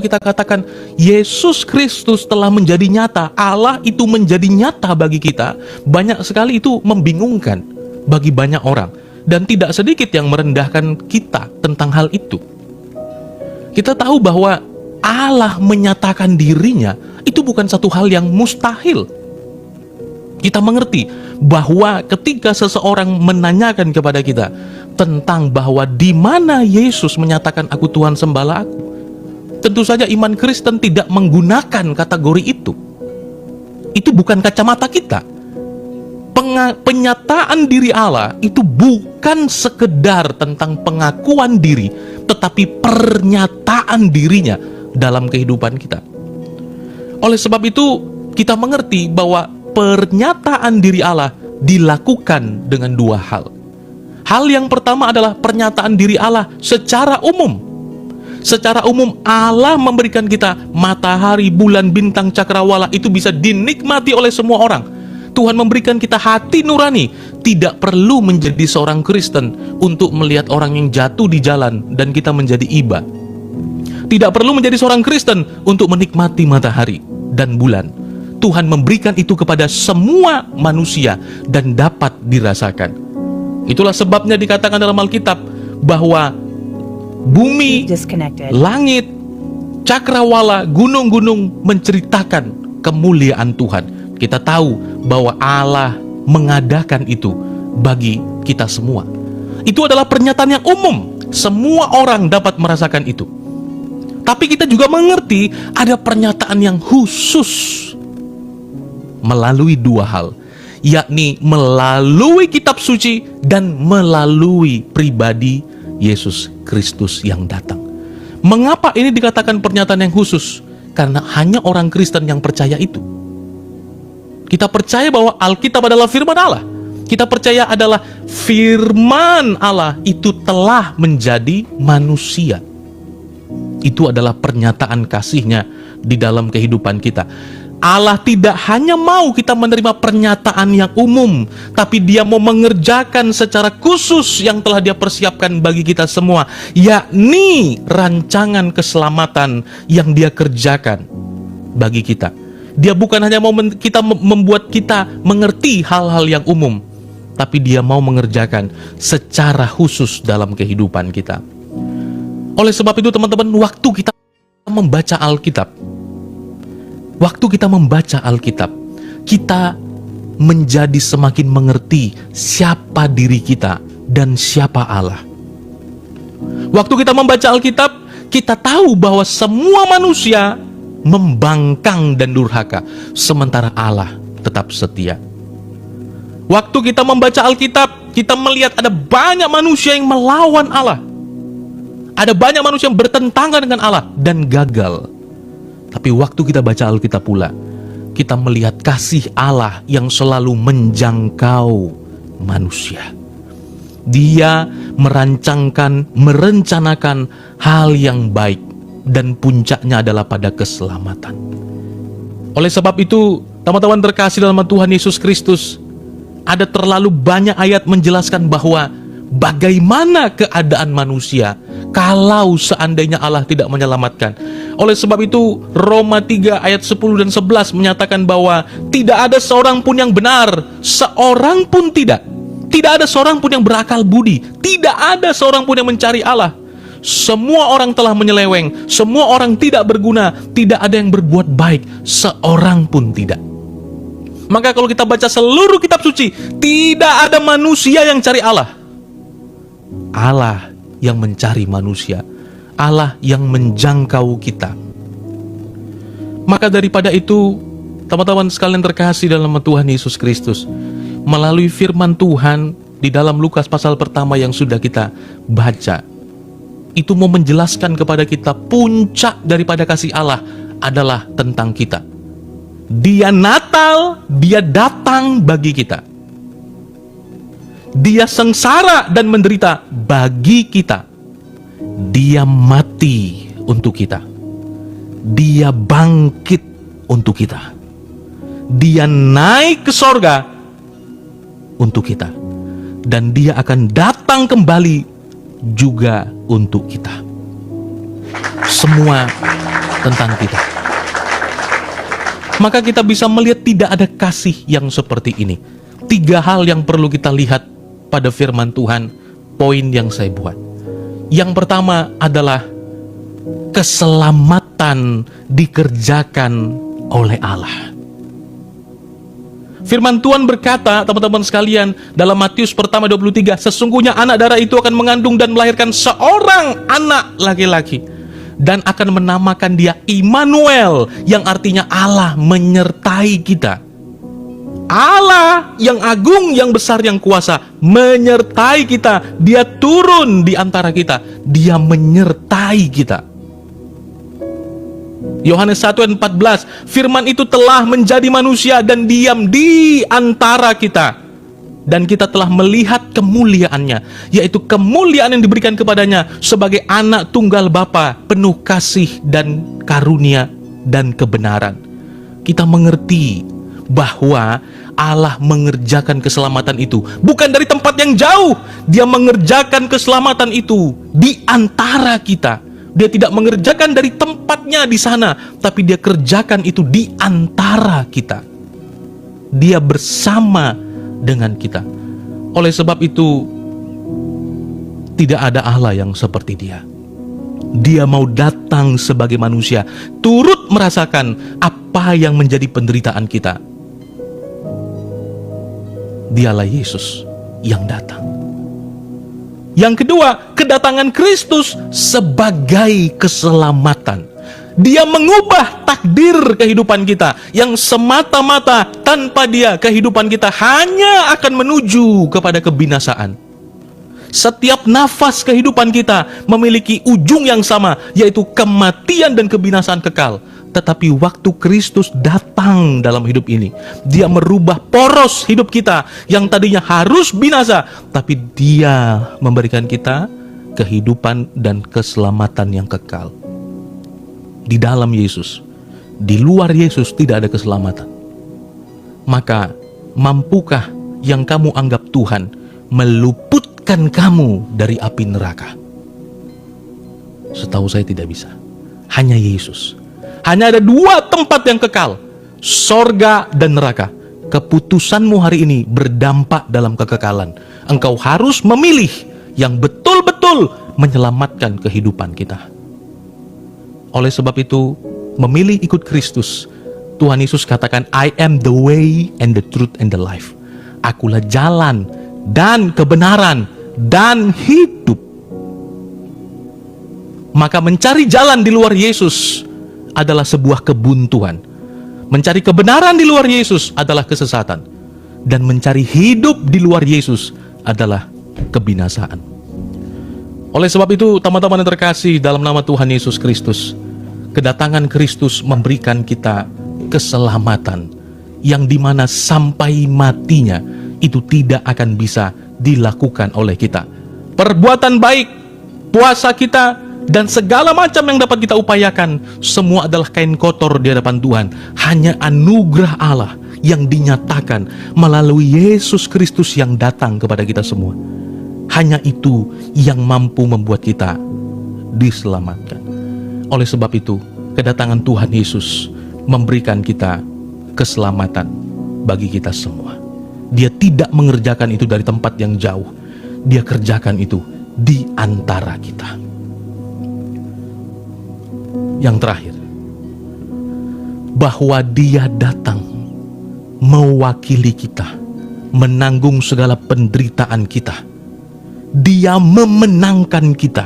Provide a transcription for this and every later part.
kita katakan Yesus Kristus telah menjadi nyata, Allah itu menjadi nyata bagi kita, banyak sekali itu membingungkan bagi banyak orang, dan tidak sedikit yang merendahkan kita tentang hal itu. Kita tahu bahwa Allah menyatakan dirinya itu bukan satu hal yang mustahil. Kita mengerti bahwa ketika seseorang menanyakan kepada kita tentang bahwa di mana Yesus menyatakan aku Tuhan Sembala aku, tentu saja iman Kristen tidak menggunakan kategori itu. Itu bukan kacamata kita. Penyataan diri Allah itu bukan sekedar tentang pengakuan diri, tetapi pernyataan dirinya dalam kehidupan kita. Oleh sebab itu, kita mengerti bahwa pernyataan diri Allah dilakukan dengan dua hal. Hal yang pertama adalah pernyataan diri Allah secara umum. Secara umum Allah memberikan kita matahari, bulan, bintang, cakrawala itu bisa dinikmati oleh semua orang. Tuhan memberikan kita hati nurani. Tidak perlu menjadi seorang Kristen untuk melihat orang yang jatuh di jalan dan kita menjadi iba. Tidak perlu menjadi seorang Kristen untuk menikmati matahari dan bulan. Tuhan memberikan itu kepada semua manusia dan dapat dirasakan. Itulah sebabnya dikatakan dalam Alkitab bahwa bumi, langit, cakrawala, gunung-gunung menceritakan kemuliaan Tuhan. Kita tahu bahwa Allah mengadakan itu bagi kita semua. Itu adalah pernyataan yang umum. Semua orang dapat merasakan itu. Tapi kita juga mengerti ada pernyataan yang khusus melalui dua hal, yakni melalui kitab suci dan melalui pribadi Yesus Kristus yang datang. Mengapa ini dikatakan pernyataan yang khusus? Karena hanya orang Kristen yang percaya itu. Kita percaya bahwa Alkitab adalah firman Allah. Kita percaya adalah firman Allah itu telah menjadi manusia. Itu adalah pernyataan kasih-Nya di dalam kehidupan kita. Allah tidak hanya mau kita menerima pernyataan yang umum, tapi Dia mau mengerjakan secara khusus yang telah Dia persiapkan bagi kita semua, yakni rancangan keselamatan yang Dia kerjakan bagi kita. Dia bukan hanya mau membuat kita mengerti hal-hal yang umum, tapi Dia mau mengerjakan secara khusus dalam kehidupan kita. Oleh sebab itu teman-teman, waktu kita membaca Alkitab, kita menjadi semakin mengerti siapa diri kita dan siapa Allah. Waktu kita membaca Alkitab, kita tahu bahwa semua manusia membangkang dan durhaka, sementara Allah tetap setia. Waktu kita membaca Alkitab, kita melihat ada banyak manusia yang melawan Allah. Ada banyak manusia yang bertentangan dengan Allah dan gagal. Tapi waktu kita baca Alkitab pula, kita melihat kasih Allah yang selalu menjangkau manusia. Dia merencanakan hal yang baik, dan puncaknya adalah pada keselamatan. Oleh sebab itu, teman-teman terkasih dalam Tuhan Yesus Kristus, ada terlalu banyak ayat menjelaskan bahwa bagaimana keadaan manusia kalau seandainya Allah tidak menyelamatkan. Oleh sebab itu, Roma 3 ayat 10 dan 11 menyatakan bahwa tidak ada seorang pun yang benar, seorang pun tidak. Tidak ada seorang pun yang berakal budi, tidak ada seorang pun yang mencari Allah. Semua orang telah menyeleweng, semua orang tidak berguna, tidak ada yang berbuat baik, seorang pun tidak. Maka kalau kita baca seluruh kitab suci, tidak ada manusia yang cari Allah. Allah yang mencari manusia, Allah yang menjangkau kita. Maka daripada itu, teman-teman sekalian terkasih dalam Tuhan Yesus Kristus, melalui firman Tuhan di dalam Lukas pasal pertama yang sudah kita baca, itu mau menjelaskan kepada kita puncak daripada kasih Allah adalah tentang kita. Dia Natal, Dia datang bagi kita. Dia sengsara dan menderita bagi kita. Dia mati untuk kita. Dia bangkit untuk kita. Dia naik ke sorga untuk kita. Dan Dia akan datang kembali juga untuk kita. semua tentang kita. Maka kita bisa melihat tidak ada kasih yang seperti ini. 3 hal yang perlu kita lihat pada firman Tuhan, poin yang saya buat. Yang pertama adalah keselamatan dikerjakan oleh Allah. Firman Tuhan berkata, teman-teman sekalian, dalam Matius pertama 23, sesungguhnya anak darah itu akan mengandung dan melahirkan seorang anak laki-laki, dan akan menamakan dia Immanuel, yang artinya Allah menyertai kita. Allah yang agung, yang besar, yang kuasa menyertai kita. Dia turun di antara kita, dia menyertai kita. Yohanes 1 ayat 14, firman itu telah menjadi manusia dan diam di antara kita, dan kita telah melihat kemuliaannya, yaitu kemuliaan yang diberikan kepadanya sebagai anak tunggal Bapa, penuh kasih dan karunia dan kebenaran. Kita mengerti bahwa Allah mengerjakan keselamatan itu bukan dari tempat yang jauh. Dia mengerjakan keselamatan itu di antara kita. Dia tidak mengerjakan dari tempatnya di sana, tapi dia kerjakan itu di antara kita. Dia bersama dengan kita. Oleh sebab itu, tidak ada Allah yang seperti dia. Dia mau datang sebagai manusia, turut merasakan apa yang menjadi penderitaan kita. Dialah Yesus yang datang. Yang kedua, kedatangan Kristus sebagai keselamatan. Dia mengubah takdir kehidupan kita, yang semata-mata tanpa dia kehidupan kita hanya akan menuju kepada kebinasaan. Setiap nafas kehidupan kita memiliki ujung yang sama, yaitu kematian dan kebinasaan kekal. Tetapi waktu Kristus datang dalam hidup ini, dia merubah poros hidup kita yang tadinya harus binasa, tapi dia memberikan kita kehidupan dan keselamatan yang kekal. Di dalam Yesus, di luar Yesus tidak ada keselamatan. Maka mampukah yang kamu anggap Tuhan meluputkan kamu dari api neraka? Setahu saya tidak bisa. Hanya Yesus. Hanya ada 2 tempat yang kekal, sorga dan neraka. Keputusanmu hari ini berdampak dalam kekekalan. Engkau harus memilih yang betul-betul menyelamatkan kehidupan kita. Oleh sebab itu, memilih ikut Kristus, Tuhan Yesus katakan, I am the way and the truth and the life. Akulah jalan dan kebenaran dan hidup. Maka mencari jalan di luar Yesus adalah sebuah kebuntuan. Mencari kebenaran di luar Yesus adalah kesesatan. Dan mencari hidup di luar Yesus adalah kebinasaan. Oleh sebab itu, teman-teman yang terkasih dalam nama Tuhan Yesus Kristus, kedatangan Kristus memberikan kita keselamatan, yang dimana sampai matinya itu tidak akan bisa dilakukan oleh kita. Perbuatan baik, puasa kita, dan segala macam yang dapat kita upayakan, semua adalah kain kotor di hadapan Tuhan. Hanya anugerah Allah yang dinyatakan melalui Yesus Kristus yang datang kepada kita semua. Hanya itu yang mampu membuat kita diselamatkan. Oleh sebab itu, kedatangan Tuhan Yesus memberikan kita keselamatan bagi kita semua. Dia tidak mengerjakan itu dari tempat yang jauh. Dia kerjakan itu di antara kita. Yang terakhir, bahwa dia datang mewakili kita, menanggung segala penderitaan kita. Dia memenangkan kita,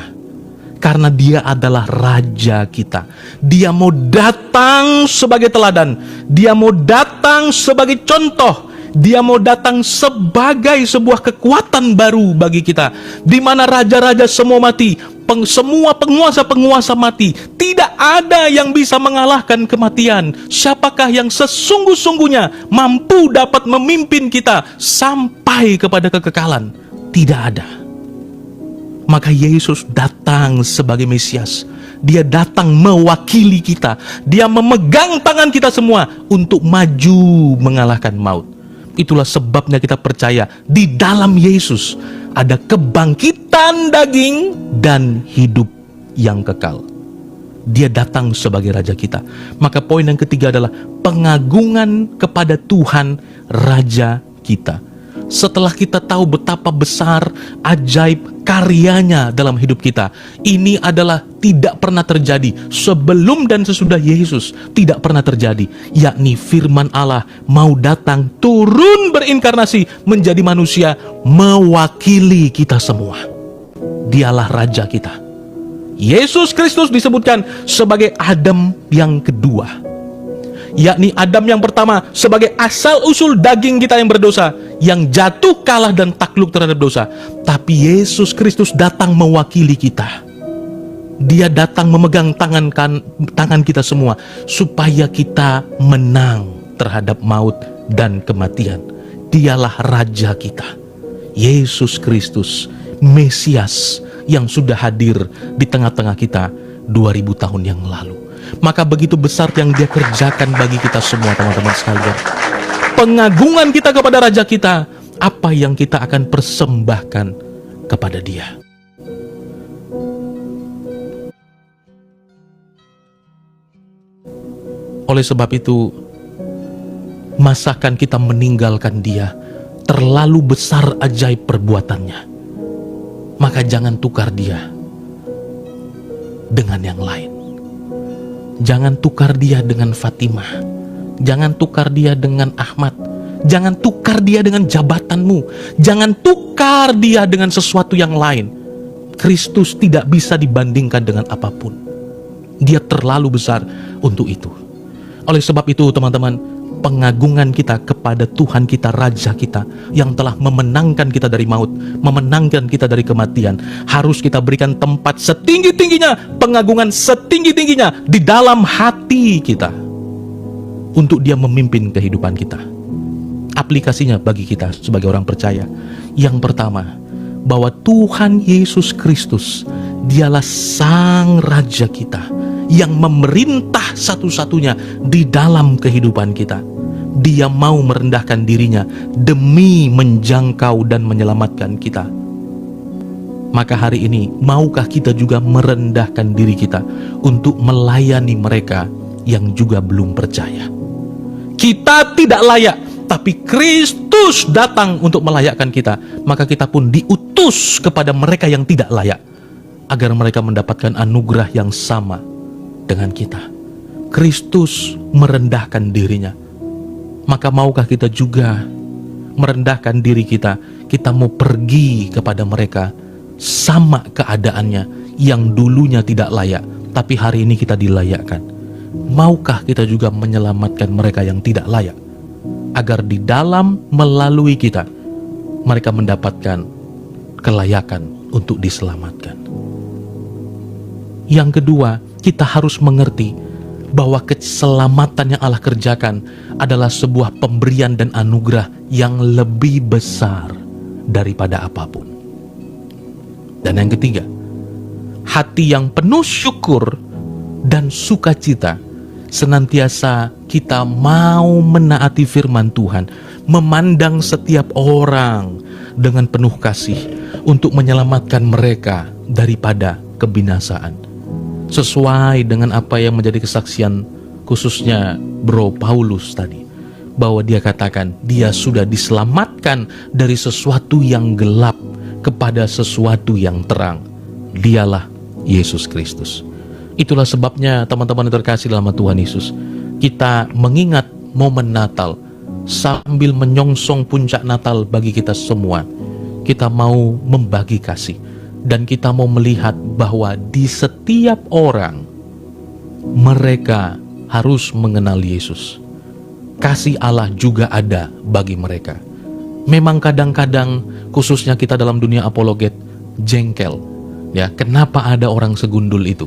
karena dia adalah raja kita. Dia mau datang sebagai teladan, dia mau datang sebagai contoh, dia mau datang sebagai sebuah kekuatan baru bagi kita, di mana raja-raja semua mati, semua penguasa-penguasa mati. Tidak ada yang bisa mengalahkan kematian. Siapakah yang sesungguh-sungguhnya mampu dapat memimpin kita sampai kepada kekekalan? Tidak ada. Maka Yesus datang sebagai Mesias. Dia datang mewakili kita. Dia memegang tangan kita semua untuk maju mengalahkan maut. Itulah sebabnya kita percaya di dalam Yesus ada kebangkitan daging dan hidup yang kekal. Dia datang sebagai Raja kita. Maka poin yang ketiga adalah pengagungan kepada Tuhan Raja kita. Setelah kita tahu betapa besar ajaib karyanya dalam hidup kita, ini adalah tidak pernah terjadi sebelum dan sesudah Yesus, tidak pernah terjadi, yakni firman Allah mau datang turun berinkarnasi menjadi manusia mewakili kita semua. Dialah Raja kita. Yesus Kristus disebutkan sebagai Adam yang kedua, yakni Adam yang pertama sebagai asal-usul daging kita yang berdosa, yang jatuh kalah dan takluk terhadap dosa. Tapi Yesus Kristus datang mewakili kita. Dia datang memegang tangan kita semua supaya kita menang terhadap maut dan kematian. Dialah Raja kita, Yesus Kristus, Mesias yang sudah hadir di tengah-tengah kita 2000 tahun yang lalu. Maka begitu besar yang dia kerjakan bagi kita semua, teman-teman sekalian. Pengagungan kita kepada Raja kita, apa yang kita akan persembahkan kepada Dia. Oleh sebab itu, masakan kita meninggalkan Dia, terlalu besar ajaib perbuatannya. Maka jangan tukar Dia dengan yang lain. Jangan tukar Dia dengan Fatimah. Jangan tukar Dia dengan Ahmad. Jangan tukar Dia dengan jabatanmu. Jangan tukar Dia dengan sesuatu yang lain. Kristus tidak bisa dibandingkan dengan apapun. Dia terlalu besar untuk itu. Oleh sebab itu, teman-teman, pengagungan kita kepada Tuhan kita, Raja kita, yang telah memenangkan kita dari maut, memenangkan kita dari kematian, harus kita berikan tempat setinggi-tingginya, pengagungan setinggi-tingginya di dalam hati kita, untuk Dia memimpin kehidupan kita. Aplikasinya bagi kita sebagai orang percaya, yang pertama, bahwa Tuhan Yesus Kristus, Dialah Sang Raja kita, yang memerintah satu-satunya di dalam kehidupan kita. Dia mau merendahkan dirinya demi menjangkau dan menyelamatkan kita. Maka hari ini, maukah kita juga merendahkan diri kita untuk melayani mereka yang juga belum percaya? Kita tidak layak, tapi Kristus datang untuk melayakkan kita. Maka kita pun diutus kepada mereka yang tidak layak, agar mereka mendapatkan anugerah yang sama dengan kita. Kristus merendahkan dirinya. Maka maukah kita juga merendahkan diri kita? Kita mau pergi kepada mereka sama keadaannya, yang dulunya tidak layak, tapi hari ini kita dilayakkan. Maukah kita juga menyelamatkan mereka yang tidak layak, agar di dalam melalui kita, mereka mendapatkan kelayakan untuk diselamatkan. Yang kedua, kita harus mengerti bahwa keselamatan yang Allah kerjakan adalah sebuah pemberian dan anugerah yang lebih besar daripada apapun. Dan yang ketiga, hati yang penuh syukur dan sukacita, senantiasa kita mau menaati firman Tuhan, memandang setiap orang dengan penuh kasih untuk menyelamatkan mereka daripada kebinasaan. Sesuai dengan apa yang menjadi kesaksian khususnya Bro Paulus tadi, bahwa dia katakan dia sudah diselamatkan dari sesuatu yang gelap kepada sesuatu yang terang. Dialah Yesus Kristus. Itulah sebabnya, teman-teman yang terkasih dalam Tuhan Yesus, kita mengingat momen Natal sambil menyongsong puncak Natal bagi kita semua. Kita mau membagi kasih, dan kita mau melihat bahwa di setiap orang, mereka harus mengenal Yesus. Kasih Allah juga ada bagi mereka. Memang kadang-kadang, khususnya kita dalam dunia apologet, jengkel. Ya, kenapa ada orang segundul itu?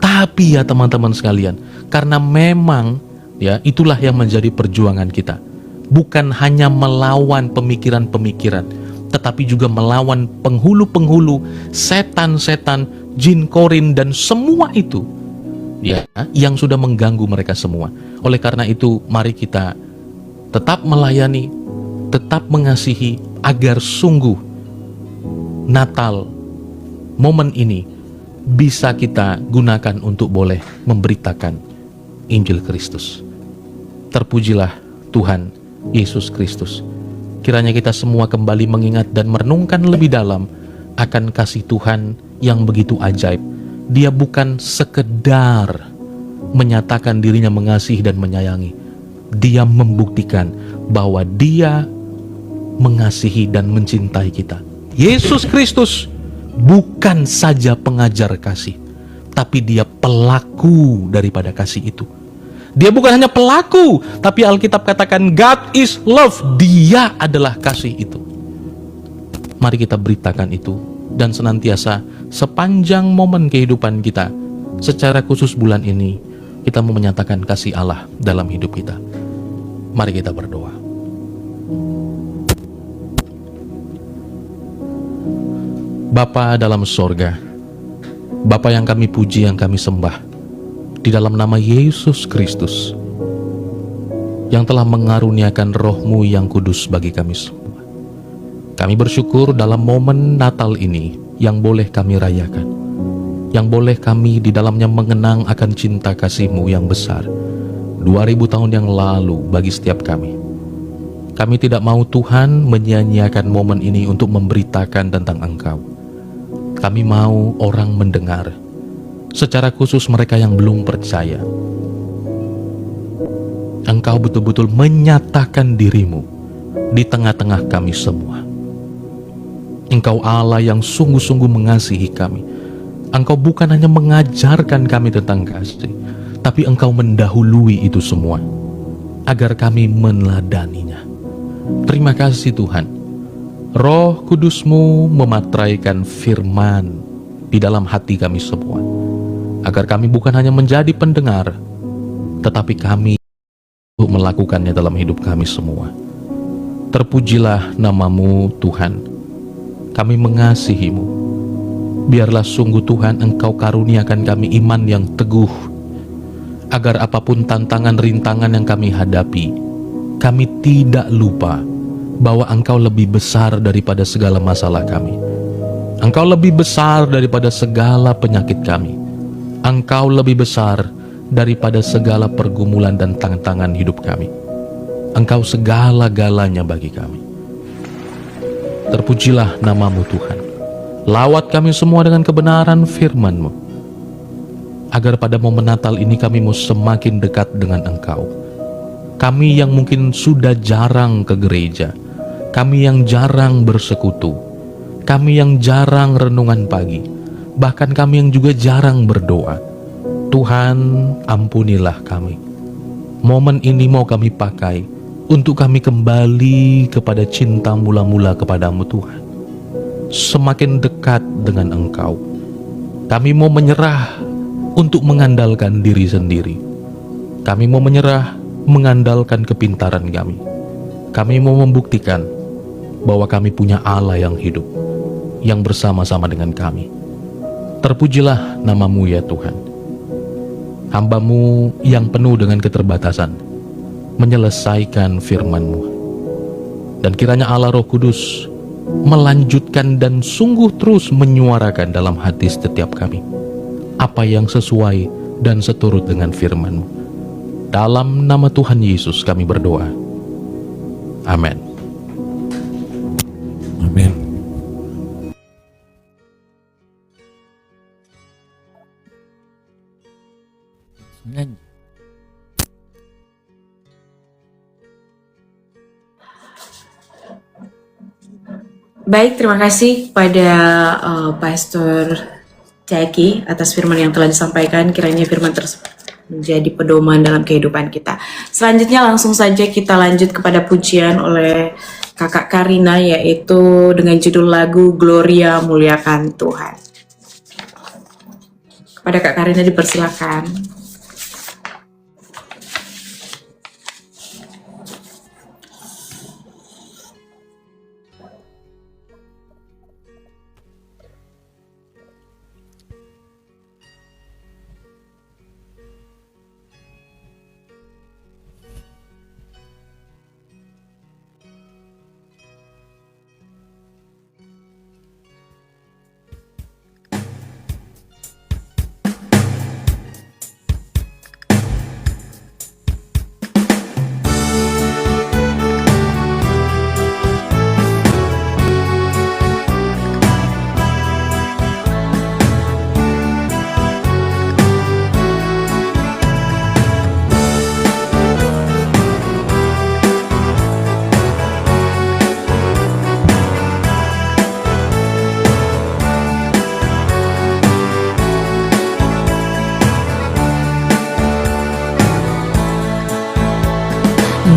Tapi ya teman-teman sekalian, karena memang ya itulah yang menjadi perjuangan kita. Bukan hanya melawan pemikiran-pemikiran, tetapi juga melawan penghulu-penghulu, setan-setan, jin korin, dan semua itu ya yang sudah mengganggu mereka semua. Oleh karena itu, mari kita tetap melayani, tetap mengasihi, agar sungguh Natal, momen ini bisa kita gunakan untuk boleh memberitakan Injil Kristus. Terpujilah Tuhan Yesus Kristus. Kiranya kita semua kembali mengingat dan merenungkan lebih dalam akan kasih Tuhan yang begitu ajaib. Dia bukan sekedar menyatakan dirinya mengasihi dan menyayangi. Dia membuktikan bahwa Dia mengasihi dan mencintai kita. Yesus Kristus bukan saja pengajar kasih, tapi Dia pelaku daripada kasih itu. Dia bukan hanya pelaku, tapi Alkitab katakan God is love. Dia adalah kasih itu. Mari kita beritakan itu, dan senantiasa sepanjang momen kehidupan kita, secara khusus bulan ini, kita mau menyatakan kasih Allah dalam hidup kita. Mari kita berdoa. Bapa dalam sorga, Bapa yang kami puji, yang kami sembah, di dalam nama Yesus Kristus, yang telah mengaruniakan roh-Mu yang kudus bagi kami semua. Kami bersyukur dalam momen Natal ini yang boleh kami rayakan, yang boleh kami di dalamnya mengenang akan cinta kasih-Mu yang besar 2000 tahun yang lalu bagi setiap kami. Kami tidak mau Tuhan menyia-nyiakan momen ini untuk memberitakan tentang Engkau. Kami mau orang mendengar, secara khusus mereka yang belum percaya. Engkau betul-betul menyatakan diri-Mu di tengah-tengah kami semua. Engkau Allah yang sungguh-sungguh mengasihi kami. Engkau bukan hanya mengajarkan kami tentang kasih, tapi Engkau mendahului itu semua agar kami meneladaninya. Terima kasih Tuhan. Roh Kudus-Mu mematraikan firman di dalam hati kami semua, agar kami bukan hanya menjadi pendengar, tetapi kami untuk melakukannya dalam hidup kami semua. Terpujilah nama-Mu Tuhan. Kami mengasihi-Mu. Biarlah sungguh Tuhan Engkau karuniakan kami iman yang teguh, agar apapun tantangan rintangan yang kami hadapi, kami tidak lupa bahwa Engkau lebih besar daripada segala masalah kami. Engkau lebih besar daripada segala penyakit kami. Engkau lebih besar daripada segala pergumulan dan tantangan hidup kami. Engkau segala-galanya bagi kami. Terpujilah nama-Mu Tuhan. Lawat kami semua dengan kebenaran firman-Mu, agar pada momen Natal ini kami mau semakin dekat dengan Engkau. Kami yang mungkin sudah jarang ke gereja, kami yang jarang bersekutu, kami yang jarang renungan pagi, bahkan kami yang juga jarang berdoa, Tuhan ampunilah kami. Momen ini mau kami pakai untuk kami kembali kepada cinta mula-mula kepadamu Tuhan. Semakin dekat dengan Engkau, kami mau menyerah untuk mengandalkan diri sendiri. Kami mau menyerah mengandalkan kepintaran kami. Kami mau membuktikan bahwa kami punya Allah yang hidup, yang bersama-sama dengan kami. Terpujilah nama-Mu ya Tuhan. Hamba-Mu yang penuh dengan keterbatasan menyelesaikan firman-Mu, dan kiranya Allah Roh Kudus melanjutkan dan sungguh terus menyuarakan dalam hati setiap kami apa yang sesuai dan seturut dengan firman-Mu. Dalam nama Tuhan Yesus kami berdoa. Amin. Amin. Baik, terima kasih kepada Pastor Jackie atas firman yang telah disampaikan. Kiranya firman tersebut menjadi pedoman dalam kehidupan kita. Selanjutnya langsung saja kita lanjut kepada pujian oleh Kakak Karina, yaitu dengan judul lagu Gloria Muliakan Tuhan. Kepada Kak Karina dipersilakan.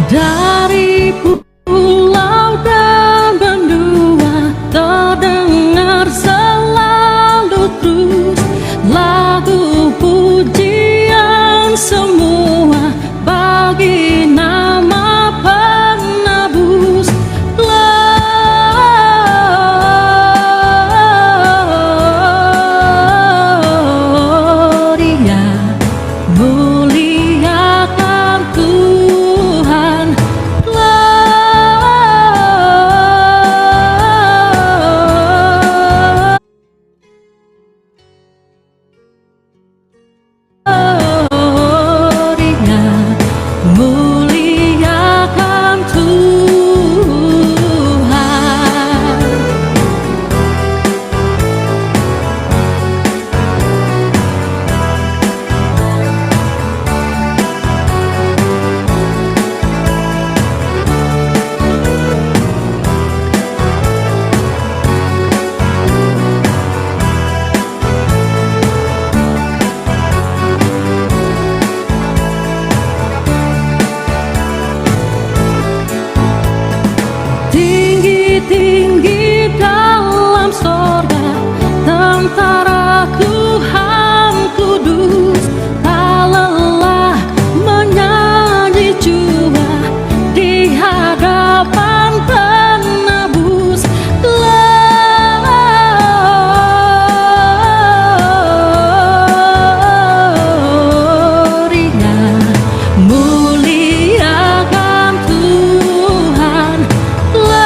Dari pulau dan benua terdengar selalu terus lagu pujian semua bagi nama penebus. Gloria, muliakan Tuhan. Gloria, muliakan Tuhan. Tinggi-tinggi dalam sorga, tentara Tuhan kudus, tak lelah menyanyi jua di hadapan penebus. Gloria, muliakan Tuhan. Gloria,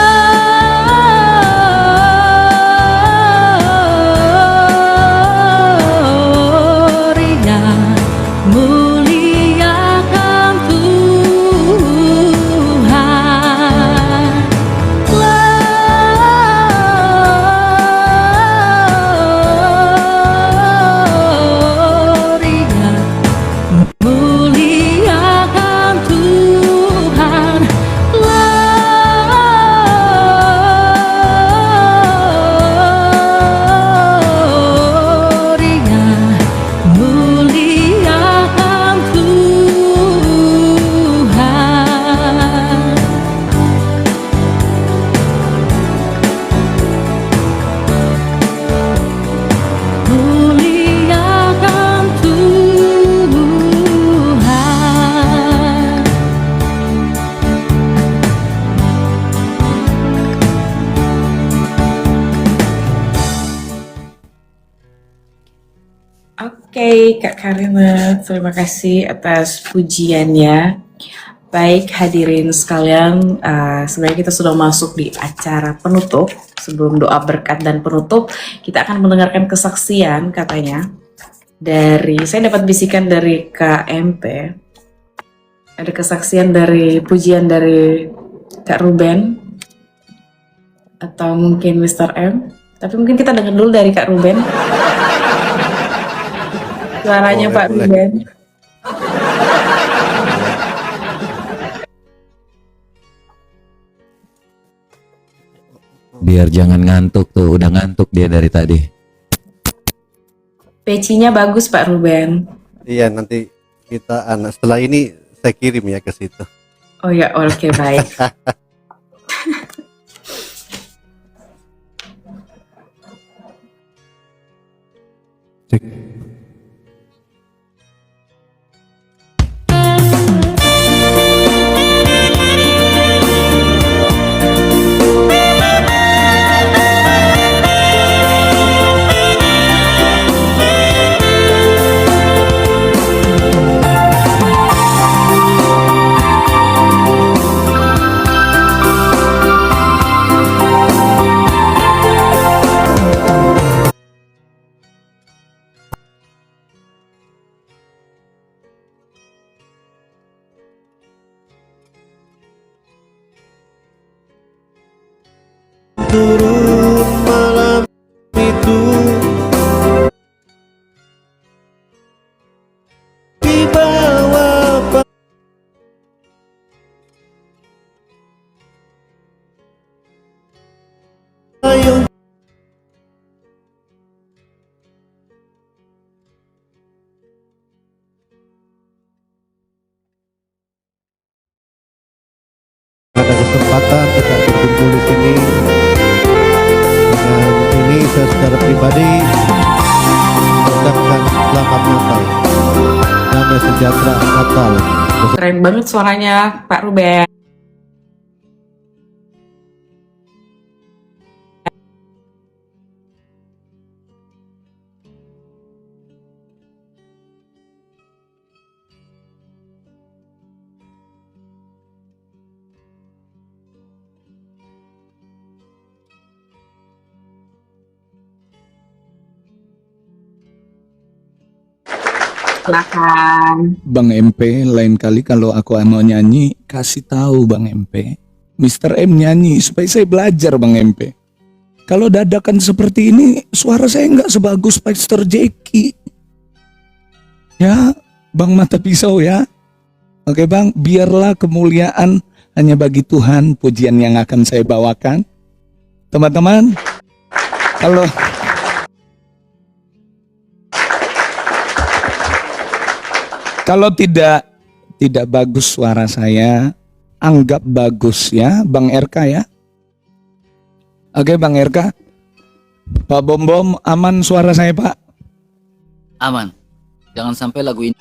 muliakan Tuhan. Gloria, muliakan Tuhan. Gloria, muliakan Tuhan. Muliakan Tuhan. Oke, Kak Karina, terima kasih atas pujiannya. Baik, hadirin sekalian, sebenarnya kita sudah masuk di acara penutup. Sebelum doa berkat dan penutup, kita akan mendengarkan kesaksian katanya saya dapat bisikan dari KMP. Ada kesaksian dari pujian dari Kak Ruben atau mungkin Mr. M. Tapi mungkin kita dengar dulu dari Kak Ruben. Suaranya Pak Boleh. Ruben. Biar jangan ngantuk tuh, udah ngantuk dia dari tadi. Pecinya bagus Pak Ruben. Iya, nanti kita setelah ini saya kirim ya ke situ. Oh ya, oke, baik. Cek. kesempatan kita berkumpul di sini. Dengan ini saya secara pribadi mengucapkan selamat Natal, damai sejahtera Natal. Keren banget suaranya Pak Ruben. Silakan. Bang MP, lain kali kalau aku mau nyanyi, kasih tahu Bang MP. Mr. M nyanyi supaya saya belajar Bang MP. Kalau dadakan seperti ini, suara saya nggak sebagus Pastor Jackie. Ya, Bang Mata Pisau ya. Oke Bang, biarlah kemuliaan hanya bagi Tuhan, pujian yang akan saya bawakan. Teman-teman, kalau tidak bagus suara saya, anggap bagus ya, Bang RK ya. Oke Bang RK. Pak Bom Bom, aman suara saya Pak? Aman. Jangan sampai lagu ini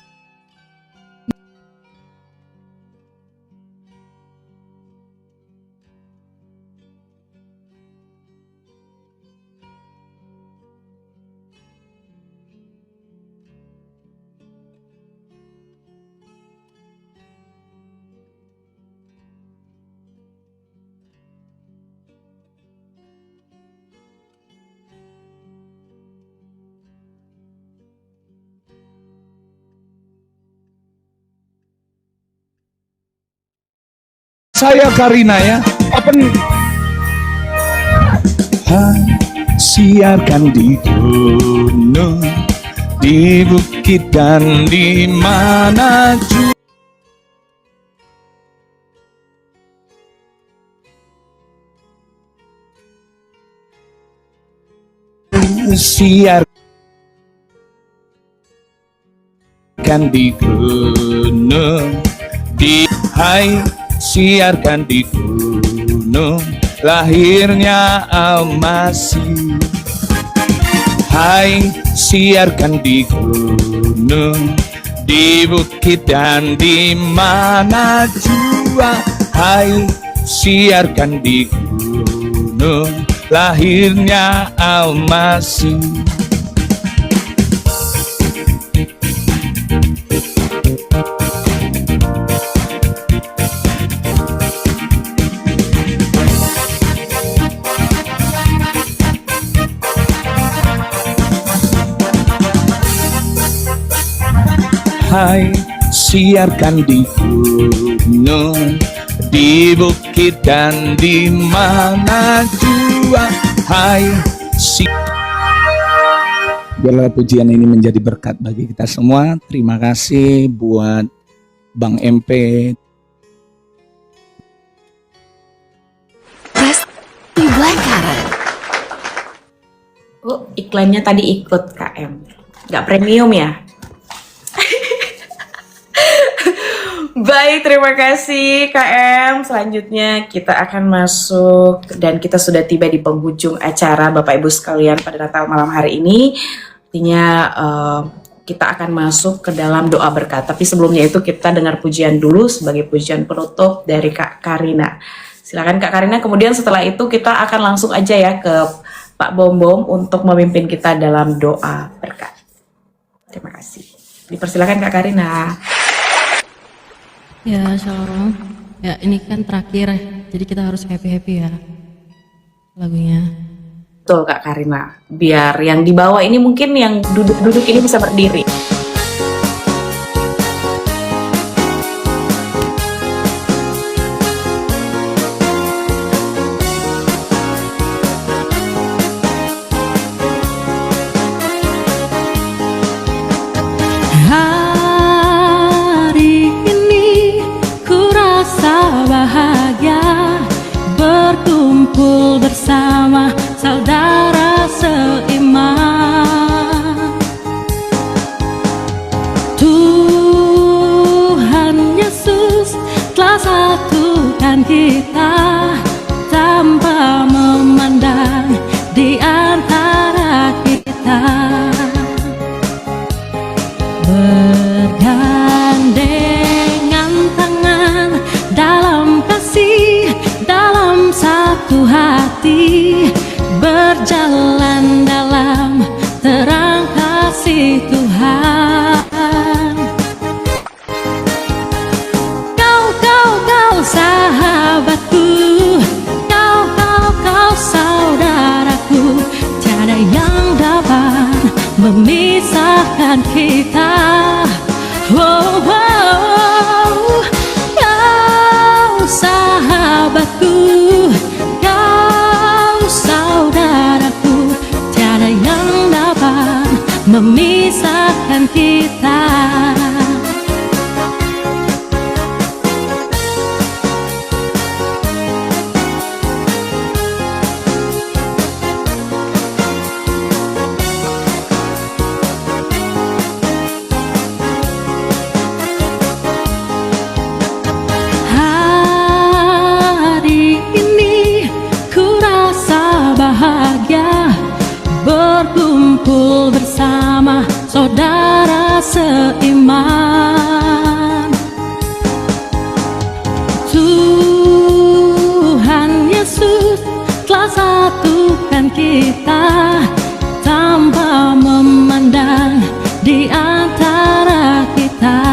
Saya Karina ya. Open. Siarkan di gunung, di bukit dan di mana juga. Siarkan di gunung, siarkan di gunung lahirnya Al-Masih. Hai, siarkan di gunung, di bukit dan di mana jua. Hai, siarkan di gunung lahirnya Al-Masih. Hai, siarkan di gunung, di bukit dan di mana jua. Hai, biarlah pujian ini menjadi berkat bagi kita semua. Terima kasih buat Bang MP. Oh, iklannya tadi ikut KM. Nggak premium ya? Baik, terima kasih KM. Selanjutnya kita akan masuk dan kita sudah tiba di penghujung acara Bapak Ibu sekalian pada Natal malam hari ini. Artinya kita akan masuk ke dalam doa berkat. Tapi sebelumnya itu kita dengar pujian dulu sebagai pujian penutup dari Kak Karina. Silakan Kak Karina. Kemudian setelah itu kita akan langsung aja ya ke Pak Bom Bom untuk memimpin kita dalam doa berkat. Terima kasih. Dipersilakan Kak Karina. Ya, shalom. Ya, ini kan terakhir, jadi kita harus happy-happy ya lagunya. Betul Kak Karina. Biar yang di bawah ini mungkin yang duduk-duduk ini bisa berdiri. Hari ini ku rasa bahagia berkumpul bersama saudara seiman. Tuhan Yesus telah satukan kita seiman. Tuhan Yesus telah satukan kita tanpa memandang di antara kita,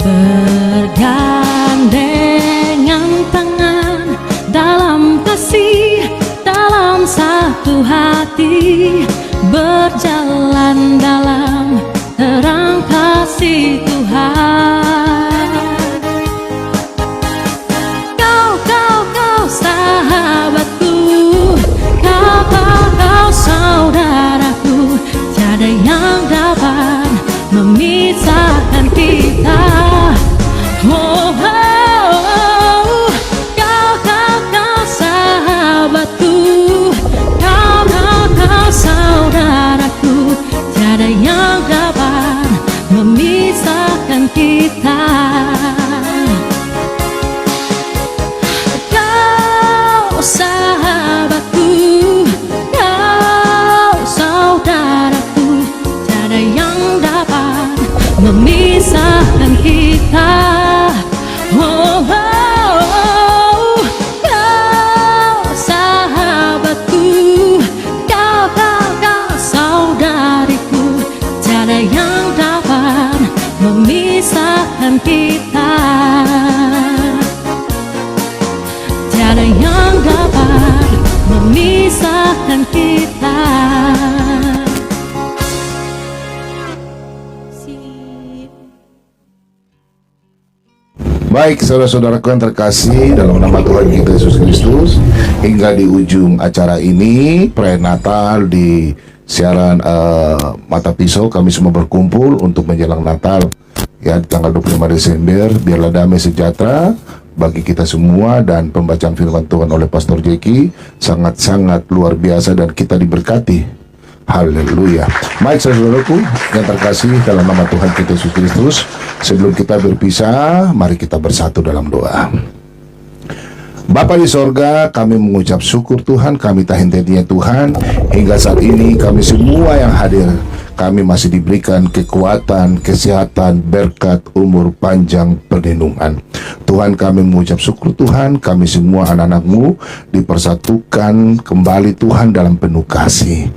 bergandengan tangan dalam kasih, dalam satu hati, berjalan dalam terang kasih Tuhan. Kau sahabatku, kau saudaraku, tiada yang dapat memisahkan kita. Oh, kau sahabatku, kau saudaraku, tiada yang dapat memisahkan kita. Kau sahabatku, kau saudaraku, tiada yang dapat memisahkan kita. Oh, kau sahabatku, kau saudariku, tiada yang dapat memisahkan kita. Tiada yang dapat memisahkan kita. Baik, saudara-saudaraku yang terkasih, dalam nama Tuhan kita Yesus Kristus, hingga di ujung acara ini, perayaan Natal di siaran Mata Pisau, kami semua berkumpul untuk menjelang Natal ya, di tanggal 25 Desember. Biarlah damai sejahtera bagi kita semua, dan pembacaan firman Tuhan oleh Pastor Jeki sangat-sangat luar biasa dan kita diberkati. Haleluya. Baik, saudaraku yang terkasih, dalam nama Tuhan kita Yesus Kristus, sebelum kita berpisah, mari kita bersatu dalam doa. Bapa di sorga, kami mengucap syukur Tuhan, kami tak henti-hentinya Tuhan, hingga saat ini kami semua yang hadir, kami masih diberikan kekuatan, kesehatan, berkat, umur panjang, perlindungan. Tuhan, kami mengucap syukur Tuhan, kami semua anak-anak-Mu dipersatukan kembali Tuhan dalam penuh kasih.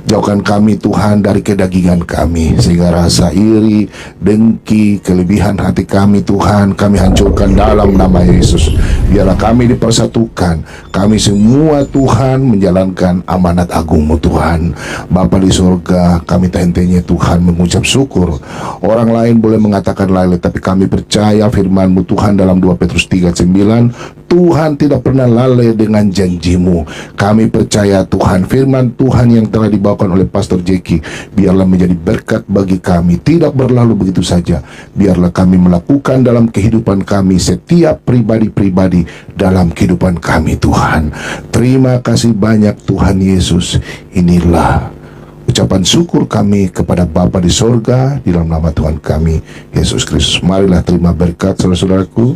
Jauhkan kami Tuhan dari kedagingan kami, sehingga rasa iri, dengki, kelebihan hati kami Tuhan, kami hancurkan dalam nama Yesus. Biarlah kami dipersatukan, kami semua Tuhan menjalankan amanat agung-Mu Tuhan. Bapa di surga, kami tak hentinya Tuhan mengucap syukur. Orang lain boleh mengatakan lain, tapi kami percaya firman-Mu Tuhan dalam 2 Petrus 3:9, Tuhan tidak pernah lalai dengan janji-Mu. Kami percaya Tuhan, firman Tuhan yang telah dibawakan oleh Pastor Jeki, biarlah menjadi berkat bagi kami, tidak berlalu begitu saja. Biarlah kami melakukan dalam kehidupan kami, setiap pribadi-pribadi dalam kehidupan kami Tuhan. Terima kasih banyak Tuhan Yesus. Inilah ucapan syukur kami kepada Bapa di sorga, di dalam nama Tuhan kami Yesus Kristus. Marilah terima berkat, saudara-saudaraku.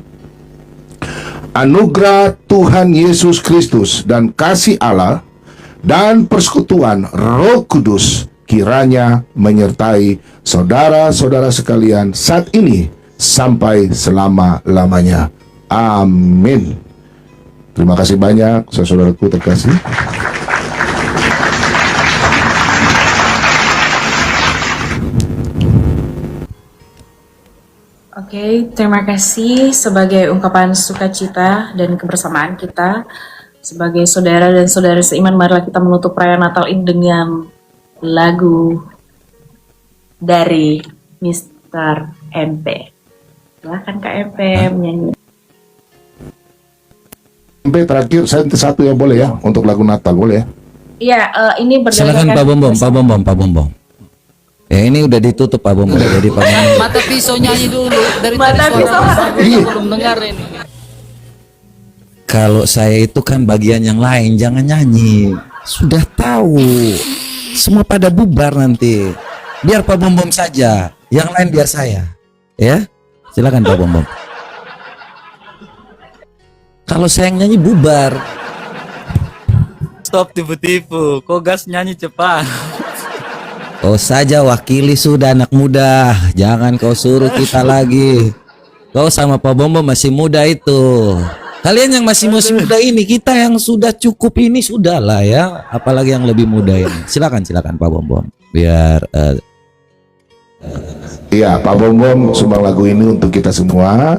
Anugerah Tuhan Yesus Kristus dan kasih Allah dan persekutuan Roh Kudus kiranya menyertai saudara-saudara sekalian saat ini sampai selama-lamanya. Amin. Terima kasih banyak, saudaraku terkasih. Oke, terima kasih sebagai ungkapan sukacita dan kebersamaan kita sebagai saudara dan saudara seiman. Marilah kita menutup perayaan Natal ini dengan lagu dari Mr. MP. Silahkan Kak MP menyanyi. MP terakhir, saya satu yang boleh ya untuk lagu Natal, boleh ya? Iya, ini Silakan Pak Bombom, Pak Bombom, Pak Bombom. Ya ini udah ditutup Pak Bombom, jadi Pak Bombom. Mata Pisau nyanyi dulu dari Mata tadi Pisau. suara saya belum dengar ini. Kalau saya itu kan bagian yang lain, jangan nyanyi. Sudah tahu. Semua pada bubar nanti. Biar Pak Bombom saja, yang lain biar saya. Ya, silakan Pak Bombom. Kalau saya yang nyanyi bubar. Stop tipu-tipu, kok gas nyanyi cepat. Kau saja wakili sudah anak muda, jangan kau suruh kita lagi. Kau sama Pak Bombo masih muda itu. Kalian yang masih muda ini, kita yang sudah cukup ini sudah lah ya. Apalagi yang lebih muda ini. Silakan Pak Bombo. Biar Iya, Pak Bom sumbang lagu ini untuk kita semua.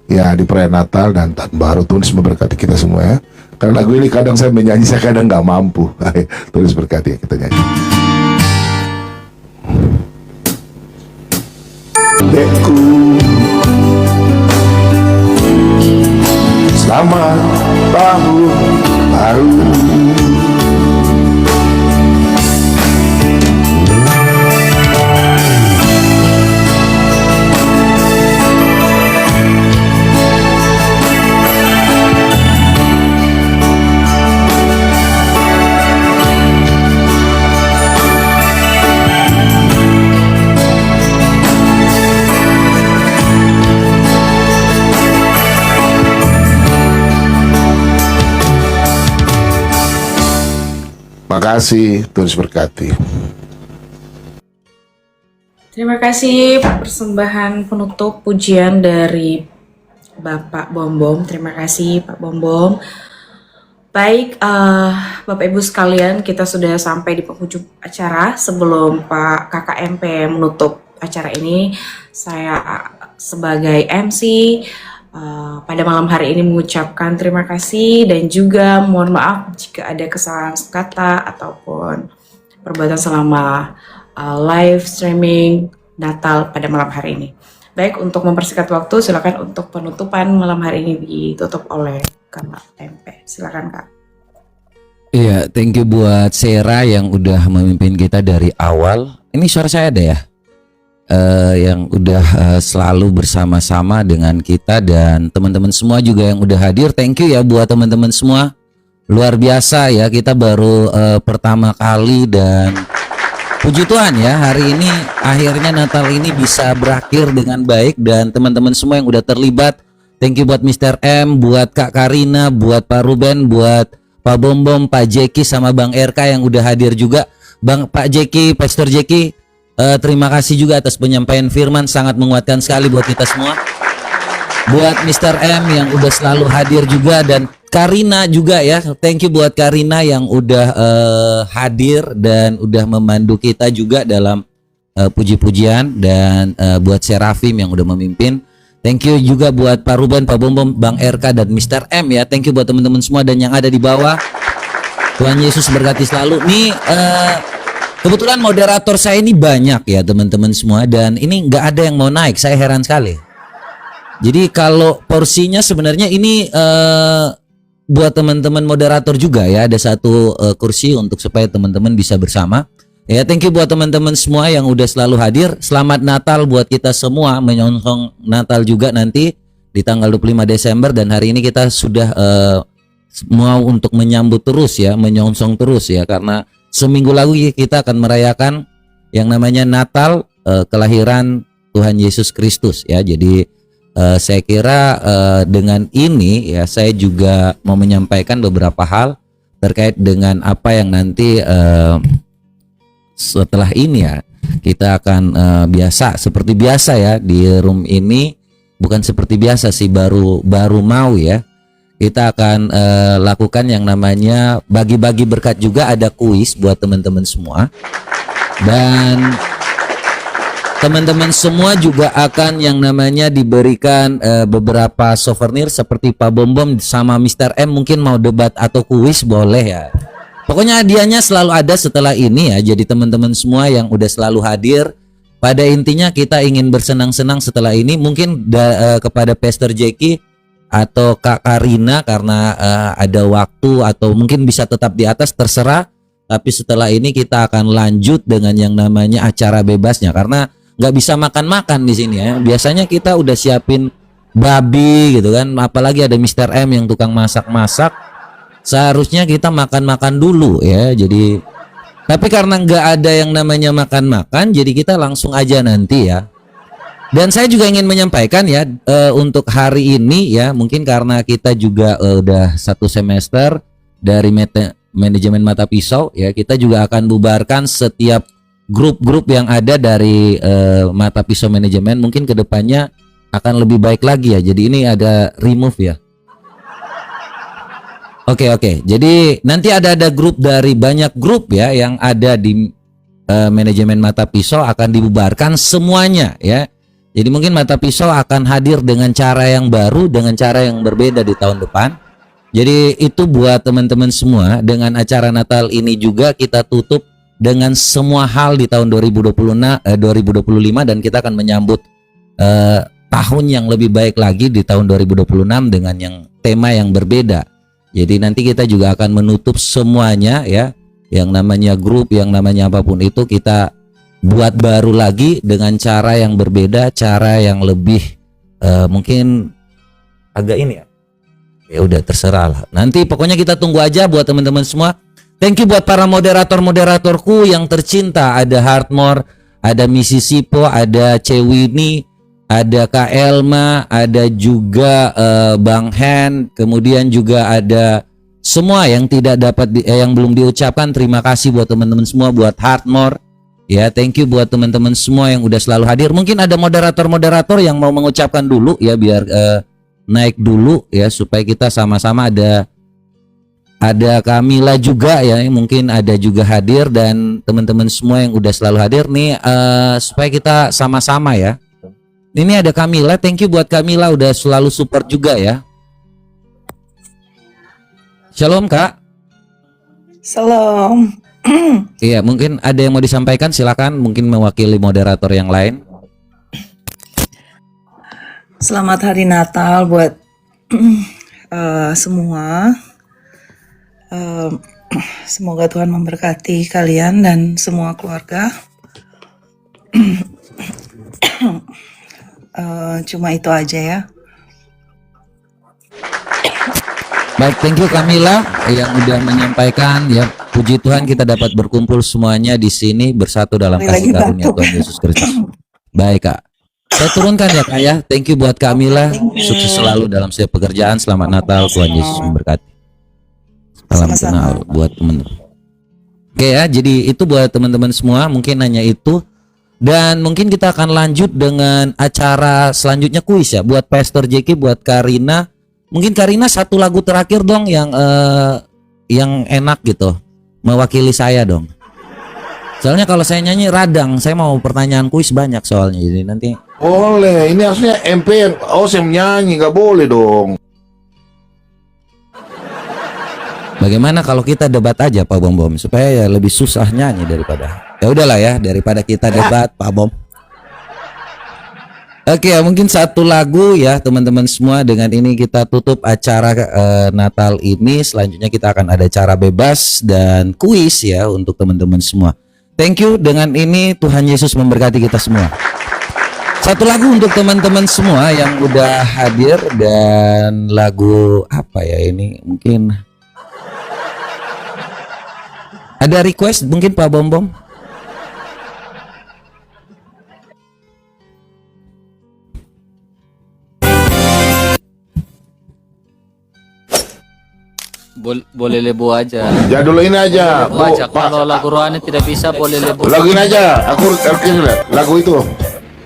Ya, di perayaan Natal dan Tahun Baru. Tuhan Yesus memberkati kita semua ya. Karena lagu ini kadang saya menyanyi, saya kadang nggak mampu. Tuhan Yesus berkati ya, kita nyanyi. Dekku, selamat tahun baru. Makasih, Tuhan Yesus berkati. Terima kasih persembahan penutup pujian dari Bapak Bom. Terima kasih Pak Bom. Baik, Bapak Ibu sekalian, kita sudah sampai di penghujung acara. Sebelum Pak KKMP menutup acara ini, saya sebagai MC pada malam hari ini mengucapkan terima kasih dan juga mohon maaf jika ada kesalahan kata ataupun perbuatan selama live streaming Natal pada malam hari ini. Baik, untuk mempersingkat waktu, silakan untuk penutupan malam hari ini ditutup oleh Kak MP. Silakan Kak. iya, thank you buat Sera yang udah memimpin kita dari awal. Ini suara saya ada ya? Yang udah selalu bersama-sama dengan kita dan teman-teman semua juga yang udah hadir. Thank you ya buat teman-teman semua. Luar biasa ya, kita baru pertama kali dan puji Tuhan ya, hari ini akhirnya Natal ini bisa berakhir dengan baik dan teman-teman semua yang udah terlibat. Thank you buat Mr. M, buat Kak Karina, buat Pak Ruben, buat Pak Bom, Pak Jeki sama Bang RK yang udah hadir juga. Pak Jeki, Pastor Jeki, terima kasih juga atas penyampaian firman, sangat menguatkan sekali buat kita semua. Buat Mr. M yang udah selalu hadir juga dan Karina juga ya. Thank you buat Karina yang udah hadir dan udah memandu kita juga dalam puji-pujian dan buat Serafim yang udah memimpin. Thank you juga buat Pak Ruben, Pak Bom, Bang RK dan Mr. M ya. Thank you buat teman-teman semua dan yang ada di bawah. Tuhan Yesus berkati selalu. Nih kebetulan moderator saya ini banyak ya teman-teman semua dan ini nggak ada yang mau naik, saya heran sekali. Jadi kalau porsinya sebenarnya ini buat teman-teman moderator juga ya, ada satu kursi untuk supaya teman-teman bisa bersama. Ya, thank you buat teman-teman semua yang udah selalu hadir. Selamat Natal buat kita semua, menyongsong Natal juga nanti di tanggal 25 Desember dan hari ini kita sudah mau untuk menyambut terus ya, menyongsong terus ya, karena seminggu lagi kita akan merayakan yang namanya Natal, kelahiran Tuhan Yesus Kristus ya. Jadi saya kira dengan ini ya saya juga mau menyampaikan beberapa hal terkait dengan apa yang nanti setelah ini ya kita akan seperti biasa ya di room ini, bukan seperti biasa sih, baru mau ya. Kita akan lakukan yang namanya bagi-bagi berkat juga, ada kuis buat teman-teman semua. Dan teman-teman semua juga akan yang namanya diberikan beberapa souvenir seperti Pak Bom sama Mr. M mungkin mau debat atau kuis boleh ya. Pokoknya hadiahnya selalu ada setelah ini ya. Jadi teman-teman semua yang udah selalu hadir, pada intinya kita ingin bersenang-senang setelah ini. Mungkin kepada Pastor Jeki atau Kak Karina karena ada waktu atau mungkin bisa tetap di atas, terserah. Tapi setelah ini kita akan lanjut dengan yang namanya acara bebasnya karena nggak bisa makan-makan di sini ya. Biasanya kita udah siapin babi gitu kan, apalagi ada Mr. M yang tukang masak-masak. Seharusnya kita makan-makan dulu ya. Jadi tapi karena nggak ada yang namanya makan-makan, jadi kita langsung aja nanti ya. Dan saya juga ingin menyampaikan ya untuk hari ini ya, mungkin karena kita juga udah 1 semester dari manajemen Mata Pisau ya, kita juga akan bubarkan setiap grup-grup yang ada dari Mata Pisau Manajemen mungkin kedepannya akan lebih baik lagi ya. Jadi ini ada remove ya. Oke. Jadi nanti ada grup dari banyak grup ya yang ada di manajemen Mata Pisau akan dibubarkan semuanya ya. Jadi mungkin Mata Pisau akan hadir dengan cara yang baru, dengan cara yang berbeda di tahun depan. Jadi itu buat teman-teman semua, dengan acara Natal ini juga kita tutup dengan semua hal di tahun 2025 dan kita akan menyambut tahun yang lebih baik lagi di tahun 2026 dengan yang tema yang berbeda. Jadi nanti kita juga akan menutup semuanya ya, yang namanya grup, yang namanya apapun itu kita buat baru lagi dengan cara yang berbeda, cara yang lebih mungkin agak ini ya. Ya udah terserah lah. Nanti pokoknya kita tunggu aja buat teman-teman semua. Thank you buat para moderator-moderatorku yang tercinta. Ada Hardmore, ada Mississippi, ada Cewini, ada Kak Elma, ada juga Bang Hen, kemudian juga ada semua yang tidak dapat yang belum diucapkan. Terima kasih buat teman-teman semua, buat Hardmore. Ya, thank you buat teman-teman semua yang udah selalu hadir. Mungkin ada moderator-moderator yang mau mengucapkan dulu ya, biar naik dulu ya, supaya kita sama-sama ada Kamila juga ya, mungkin ada juga hadir, dan teman-teman semua yang udah selalu hadir nih supaya kita sama-sama ya. Ini ada Kamila, thank you buat Kamila udah selalu support juga ya. Shalom Kak. Shalom. Iya, mungkin ada yang mau disampaikan, silakan, mungkin mewakili moderator yang lain. Selamat Hari Natal buat semua. Semoga Tuhan memberkati kalian dan semua keluarga. Cuma itu aja ya. Baik, thank you Kamila yang udah menyampaikan ya. Puji Tuhan kita dapat berkumpul semuanya di sini bersatu dalam kasih karunia Tuhan Yesus Kristus. Baik Kak, saya turunkan ya Kak ya. Thank you buat Kamila, sukses selalu dalam setiap pekerjaan. Selamat Natal, Tuhan Yesus memberkati. Salam kenal buat teman-teman. Oke ya, jadi itu buat teman-teman semua, mungkin hanya itu. Dan mungkin kita akan lanjut dengan acara selanjutnya, kuis ya, buat Pastor Jeki, buat Karina. Mungkin Karina satu lagu terakhir dong yang enak gitu, mewakili saya dong. Soalnya kalau saya nyanyi radang, saya mau pertanyaan kuis banyak soalnya, jadi nanti. Boleh, ini harusnya MP yang saya menyanyi, nggak boleh dong. Bagaimana kalau kita debat aja Pak Bom supaya ya lebih susah nyanyi daripada. Ya udahlah ya, daripada kita debat Pak Bom. Oke, mungkin satu lagu ya teman-teman semua. Dengan ini kita tutup acara Natal ini. Selanjutnya kita akan ada cara bebas dan kuis ya untuk teman-teman semua. Thank you. Dengan ini Tuhan Yesus memberkati kita semua. Satu lagu untuk teman-teman semua yang udah hadir, dan lagu apa ya ini, mungkin ada request mungkin Pak Bom. Boleh lebu aja. Ya dulu ini aja. Lebu aja. Kalau lagu rohani tidak bisa, boleh lebu. Lagu ini aja. Aku lagu itu.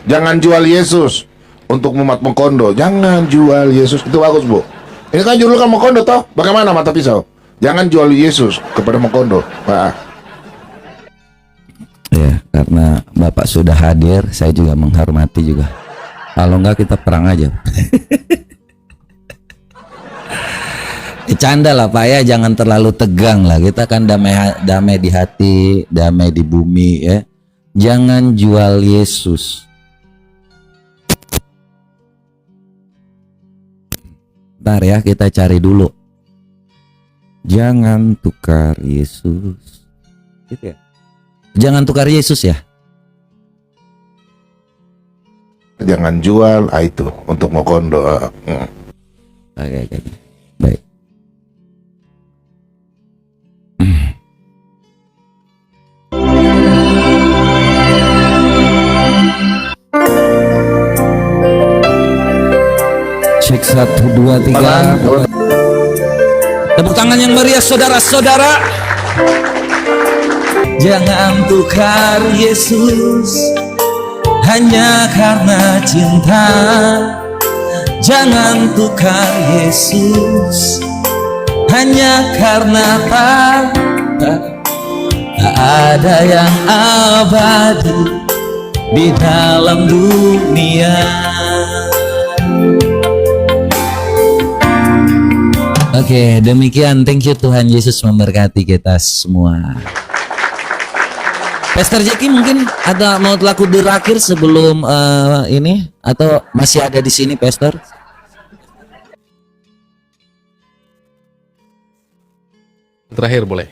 Jangan jual Yesus untuk umat Mekondo. Jangan jual Yesus. Itu bagus, Bu. Ini kan judul kan Mekondo toh. Bagaimana Mata Pisau? Jangan jual Yesus kepada Mekondo. Pak. Ya, karena Bapak sudah hadir, saya juga menghormati juga. Kalau enggak kita perang aja. Canda lah Pak ya, jangan terlalu tegang lah. Kita kan damai di hati, damai di bumi ya. Jangan jual Yesus. Bentar ya, kita cari dulu. Jangan tukar Yesus. Gitu ya. Jangan tukar Yesus ya. Jangan jual itu untuk Mekondo. Oke. Baik. Cek 1, 2, 3. Tepuk tangan yang meriah saudara-saudara. Jangan tukar Yesus hanya karena cinta. Jangan tukar Yesus hanya karena tak ada yang abadi di dalam dunia. Oke, demikian. Thank you, Tuhan Yesus memberkati kita semua. Pastor Jackie mungkin ada mau laku terakhir sebelum ini, atau masih ada di sini, Pastor? Terakhir boleh.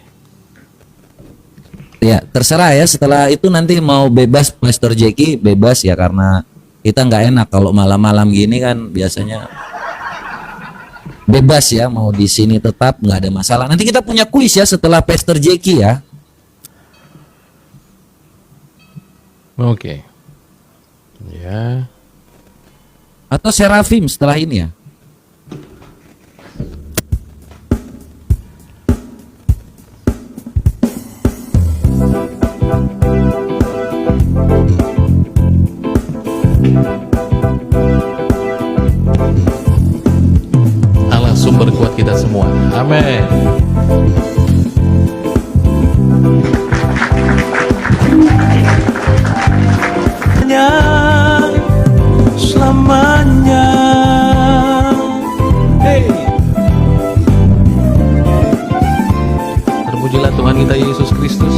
Ya, terserah ya. Setelah itu nanti mau bebas Pastor Jackie, bebas ya, karena kita nggak enak kalau malam-malam gini kan biasanya. Bebas ya, mau di sini tetap nggak ada masalah. Nanti kita punya kuis ya setelah Pastor Jackie ya. Oke. Ya. Atau Serafim setelah ini ya. Allah sumber kuat kita semua. Amin. Selamanya. Hey. Terpujilah Tuhan kita Yesus Kristus.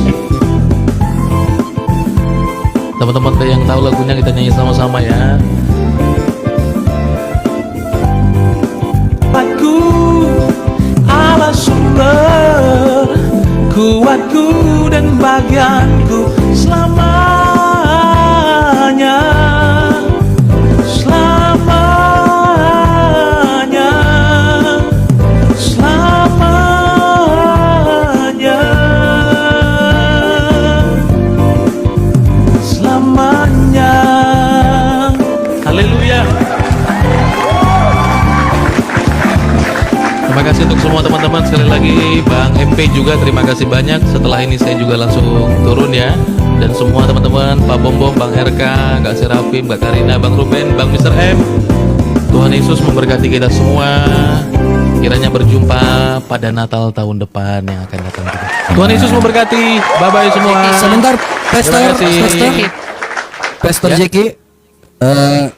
Teman-teman yang tahu lagunya kita nyanyi sama-sama ya. Aku Allah sumber kuatku dan bagianku selamanya, selamanya, selamanya, selamanya. Haleluya. Terima kasih untuk semua teman-teman. Sekali lagi Bang MP juga terima kasih banyak. Setelah ini saya juga langsung turun ya. Dan semua teman-teman, Pak Bom Bom, Bang RK, Kak Serafim, Kak Karina, Bang Ruben, Bang Mr. M. Tuhan Yesus memberkati kita semua. Kiranya berjumpa pada Natal tahun depan yang akan datang juga. Tuhan Yesus memberkati. Bye-bye semua. Sebentar, Pastor, Terima kasih. Pastor Ya. Jackie,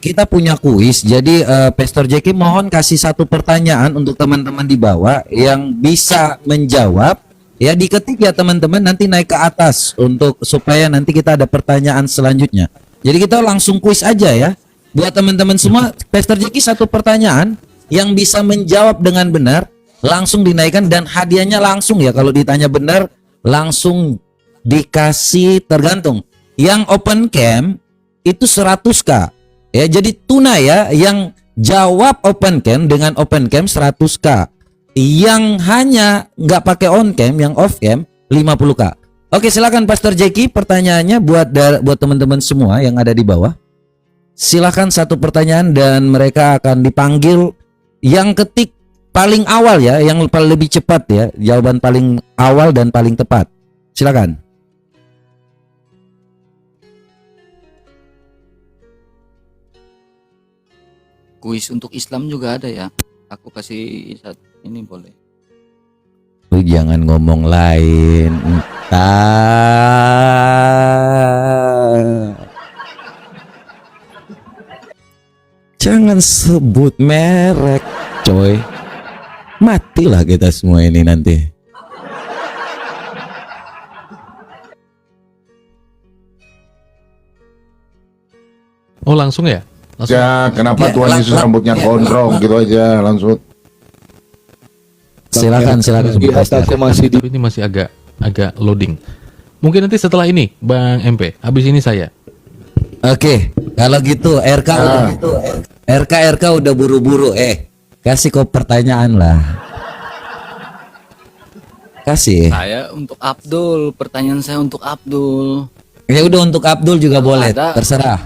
kita punya kuis. Jadi Pastor Jackie mohon kasih satu pertanyaan untuk teman-teman di bawah yang bisa menjawab. Ya, diketik ya teman-teman, nanti naik ke atas untuk supaya nanti kita ada pertanyaan selanjutnya. Jadi kita langsung kuis aja ya. Buat teman-teman semua, Pastor Jackie satu pertanyaan yang bisa menjawab dengan benar langsung dinaikkan, dan hadiahnya langsung ya. Kalau ditanya benar langsung dikasih, tergantung. Yang open cam itu 100k. Ya, jadi tunai ya, yang jawab open cam dengan open cam 100k. Yang hanya nggak pakai on cam, yang off cam 50k. Oke, silakan Pastor Jackie, pertanyaannya buat teman-teman semua yang ada di bawah. Silakan satu pertanyaan dan mereka akan dipanggil. Yang ketik paling awal ya, yang paling lebih cepat ya, jawaban paling awal dan paling tepat. Silakan. Kuis untuk Islam juga ada ya. Aku kasih ini boleh. Lu jangan ngomong lain. Jangan sebut merek, coy. Matilah kita semua ini nanti. Oh, langsung ya? Langsung. Ya, kenapa Tuhan Yesus rambutnya gondrong gitu aja langsung. Silakan Di atas aku masih di Tapi ini masih agak loading. Mungkin nanti setelah ini Bang MP. Habis ini saya. Oke, kalau gitu RK udah buru-buru. Kasih kok pertanyaan lah. Kasih. Saya untuk Abdul, pertanyaan saya untuk Abdul. Ya udah, untuk Abdul juga Kalau boleh, ada. terserah.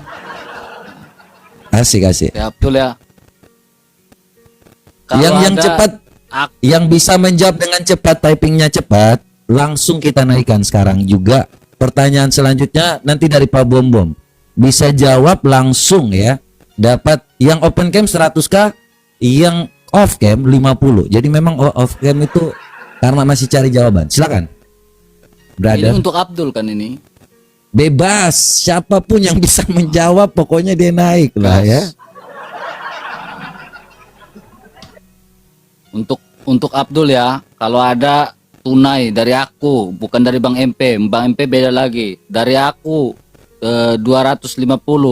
Kasih. Ya Abdul ya. Yang ada cepat, yang bisa menjawab dengan cepat, typingnya cepat, langsung kita naikkan sekarang juga. Pertanyaan selanjutnya nanti dari Pak Bom Bom. Bisa jawab langsung ya. Dapat yang open cam 100k, yang off cam 50. Jadi memang off cam itu karena masih cari jawaban. Silakan. Ini Brother. untuk Abdul kan ini. Bebas, siapapun yang bisa menjawab pokoknya dia naik lah ya. Untuk Abdul ya, kalau ada tunai dari aku, bukan dari Bang MP. Bang MP beda lagi. Dari aku 250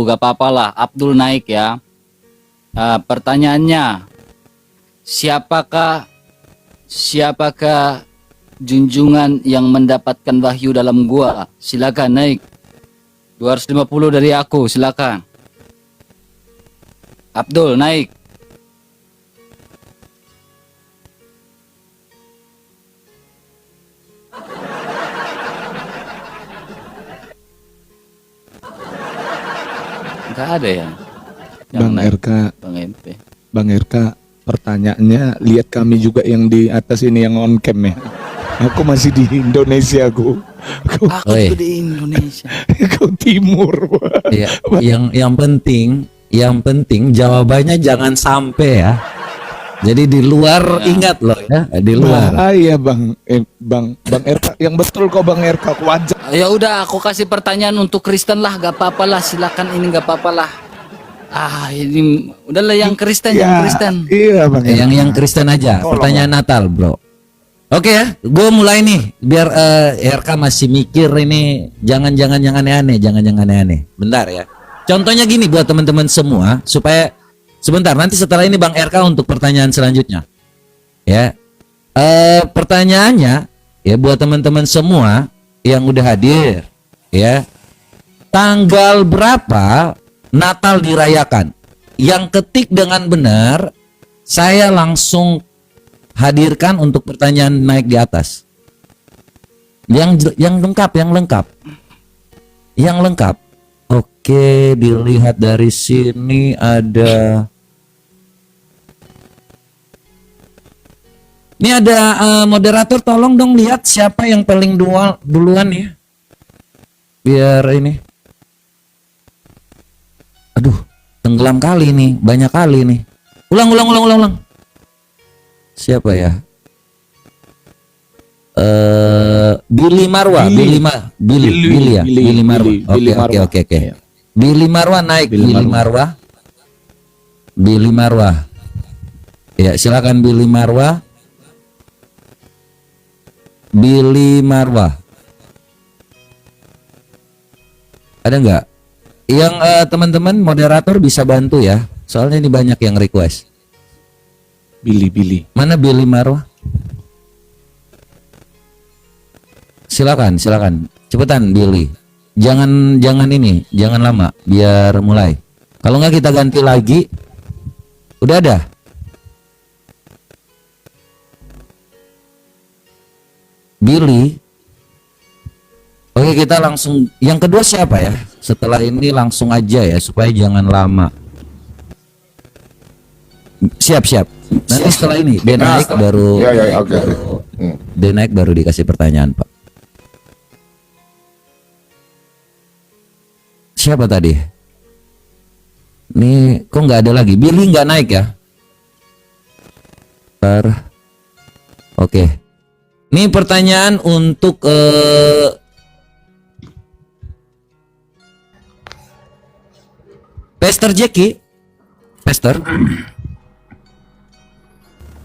gak apa-apa lah. Abdul naik ya. Pertanyaannya, siapakah junjungan yang mendapatkan wahyu dalam gua? Silakan naik. 250 dari aku, silakan. Abdul naik. Enggak ada ya. Yang Bang naik. RK, Bang MP. Bang RK, pertanyaannya lihat kami juga yang di atas ini yang on cam ya. Aku masih di Indonesia aku. Aku, Aku Oi. tuh di Indonesia. aku timur. Ya, yang penting jawabannya jangan sampai ya. Jadi di luar ingat loh ya, di luar. Bahaya Bang RK, yang betul kok Bang RK, wajar. Ya udah, aku kasih pertanyaan untuk Kristen lah, gak apa-apa lah, silakan ini gak apa-apa lah. Ini udahlah yang Kristen, yang Kristen. Iya Bang. Yang Kristen aja. Pertanyaan Natal, bro. Oke ya, gue mulai nih biar RK masih mikir ini, jangan aneh-aneh. Bentar ya. Contohnya gini buat teman-teman semua supaya sebentar nanti setelah ini Bang RK untuk pertanyaan selanjutnya. Ya. Pertanyaannya ya buat teman-teman semua yang udah hadir ya. Tanggal berapa Natal dirayakan? Yang ketik dengan benar saya langsung hadirkan untuk pertanyaan naik di atas. Yang lengkap. Oke, dilihat dari sini ada. Ini ada moderator, tolong dong lihat siapa yang paling duluan ya. Biar ini. Aduh, tenggelam kali nih, banyak kali nih. Ulang. Siapa ya? Billy Marwa. Billy Marwa. Oke. Billy Marwa naik. Billy Marwa. Ya, silakan Billy Marwa. Ada nggak? Yang teman-teman moderator bisa bantu ya. Soalnya ini banyak yang request. Billy. Mana Billy Marwa? Silakan. Cepetan Billy. Jangan lama biar mulai. Kalau nggak kita ganti lagi. Udah ada? Billy. Oke, kita langsung yang kedua siapa ya? Setelah ini langsung aja ya supaya jangan lama. Siap. Nanti setelah ini dia naik baru. Oke. Dia naik baru dikasih pertanyaan, Pak. Siapa tadi? Nih, kok nggak ada lagi? Billy nggak naik ya? Oke. Ini pertanyaan untuk Pastor Jackie. Pastor.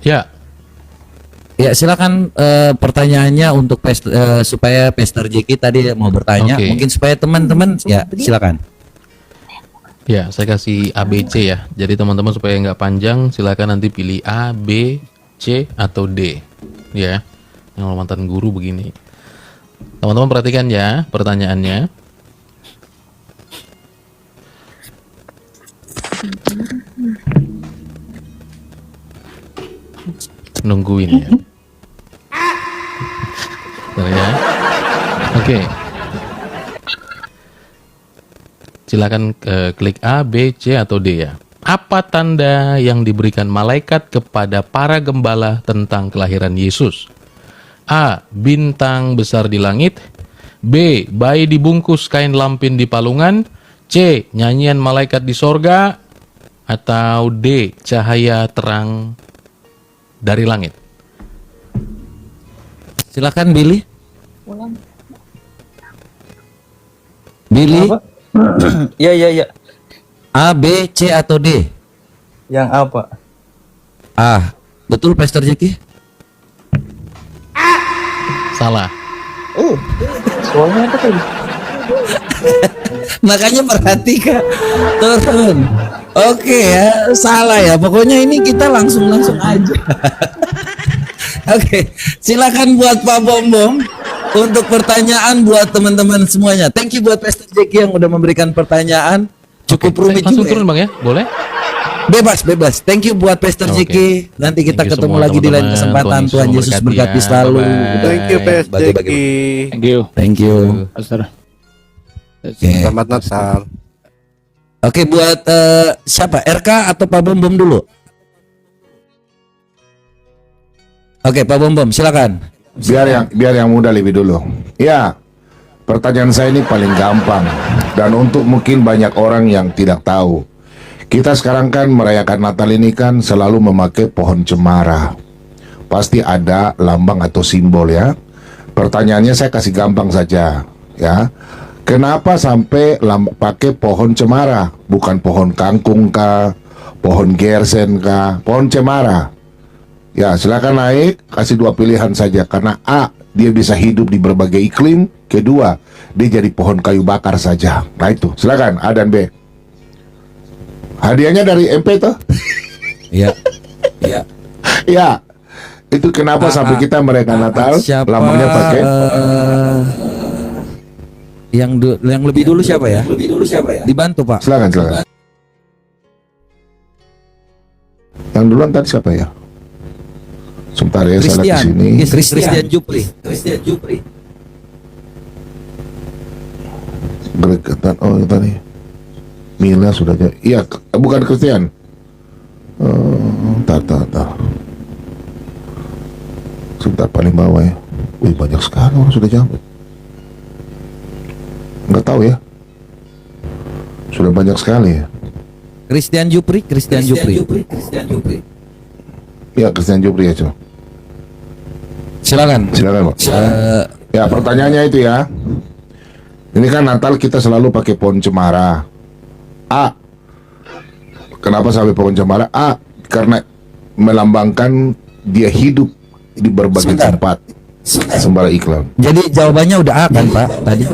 Ya, Ya silakan pertanyaannya untuk supaya Pastor Jackie tadi mau bertanya, Oke. mungkin supaya teman-teman ya silakan. ya saya kasih ABC ya. Jadi teman-teman supaya nggak panjang, silakan nanti pilih A, B, C atau D. Ya, yang mantan guru begini. Teman-teman perhatikan ya pertanyaannya. Nungguin ya. Bentar ya. Oke. Silakan klik A, B, C atau D ya. Apa tanda yang diberikan malaikat kepada para gembala tentang kelahiran Yesus? A. Bintang besar di langit. B. Bayi dibungkus kain lampin di palungan. C. Nyanyian malaikat di sorga. Atau D. Cahaya terang dari langit. Silakan Billy. Billy. Iya. A, B, C atau D? Yang apa? A. Betul Pastor Jeki? Salah. Soalnya apa tadi? Makanya perhatikan. Turun. Oke ya, salah ya. Pokoknya ini kita langsung aja. Oke, silakan buat Pak Bom Bom untuk pertanyaan buat teman-teman semuanya. Thank you buat Pastor Jeki yang udah memberikan pertanyaan. Cukup rumit Langsung juga. turun Bang ya, boleh? Bebas. Thank you buat Pastor Oke. Jeki. Nanti kita Thank you ketemu semua lagi di lain teman-teman. kesempatan. Tuhan Tuhan Yesus Yesus memberkati berkati ya. selalu. Bye-bye. Thank you, Pastor Bagi-bagi. Jeki. Thank you. Thank you. Pastor. Oke. Selamat Natal. Oke, buat siapa? RK atau Pak Bom Bom dulu? Oke, Pak Bom Bom, silakan. Biar yang muda lebih dulu. Ya, pertanyaan saya ini paling gampang dan untuk mungkin banyak orang yang tidak tahu. Kita sekarang kan merayakan Natal ini kan selalu memakai pohon cemara. Pasti ada lambang atau simbol ya. Pertanyaannya saya kasih gampang saja ya. Kenapa sampai pakai pohon cemara, bukan pohon kangkung kah, pohon gersen kah, pohon cemara? Ya, silakan naik, kasih dua pilihan saja. Karena A, dia bisa hidup di berbagai iklim. Kedua, dia jadi pohon kayu bakar saja. Nah itu, silakan A dan B. Hadiahnya dari MP tuh. Iya. Iya. Ya, itu kenapa sampai kita merayakan Natal, Siapa? lambangnya pakai Yang lebih dulu siapa ya? Dibantu Pak. Silakan. Yang duluan tadi siapa ya? Sebentar ya, saya lihat di sini. Christian Jupri. Berkatan, oh itu tadi. Mila sudah jadi. Iya, bukan Christian. Tar. Sebentar paling bawah ya. Wih, banyak sekali orang sudah jawab. Nggak tahu ya. Sudah banyak sekali ya. Christian Jupri. Ya, Christian Jupri ya, coba. Silakan. Silakan, Pak. Ya, pertanyaannya itu ya. Ini kan Natal kita selalu pakai pohon cemara. A. Kenapa sampai pohon cemara? A. Karena melambangkan dia hidup di berbagai tempat. Sembara iklan. Jadi jawabannya udah A kan Pak tadi?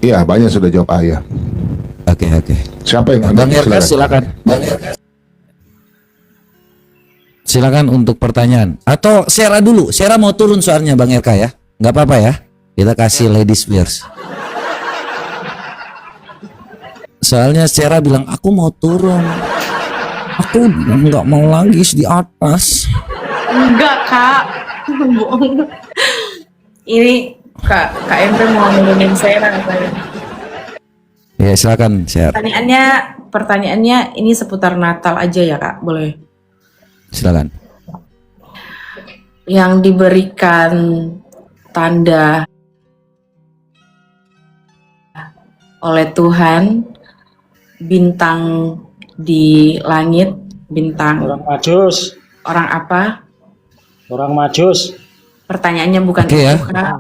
Iya, banyak sudah jawab A ya. Oke. Siapa yang Bang RK silakan. Silakan untuk pertanyaan. Atau Sera dulu. Sera mau turun soalnya Bang RK ya. Nggak apa-apa ya. Kita kasih ladies first. Soalnya Sera bilang aku mau turun. Aku nggak mau lagi di atas. Enggak, Kak. Bohong. Ini Kak MP mau nurunin saya katanya. Ya silakan Sera. Pertanyaannya ini seputar Natal aja ya, Kak. Boleh? Silakan. Yang diberikan tanda oleh Tuhan bintang di langit, bintang Orang Majus. orang apa? Orang Majus. Pertanyaannya bukan Oke, ya. itu, Kak.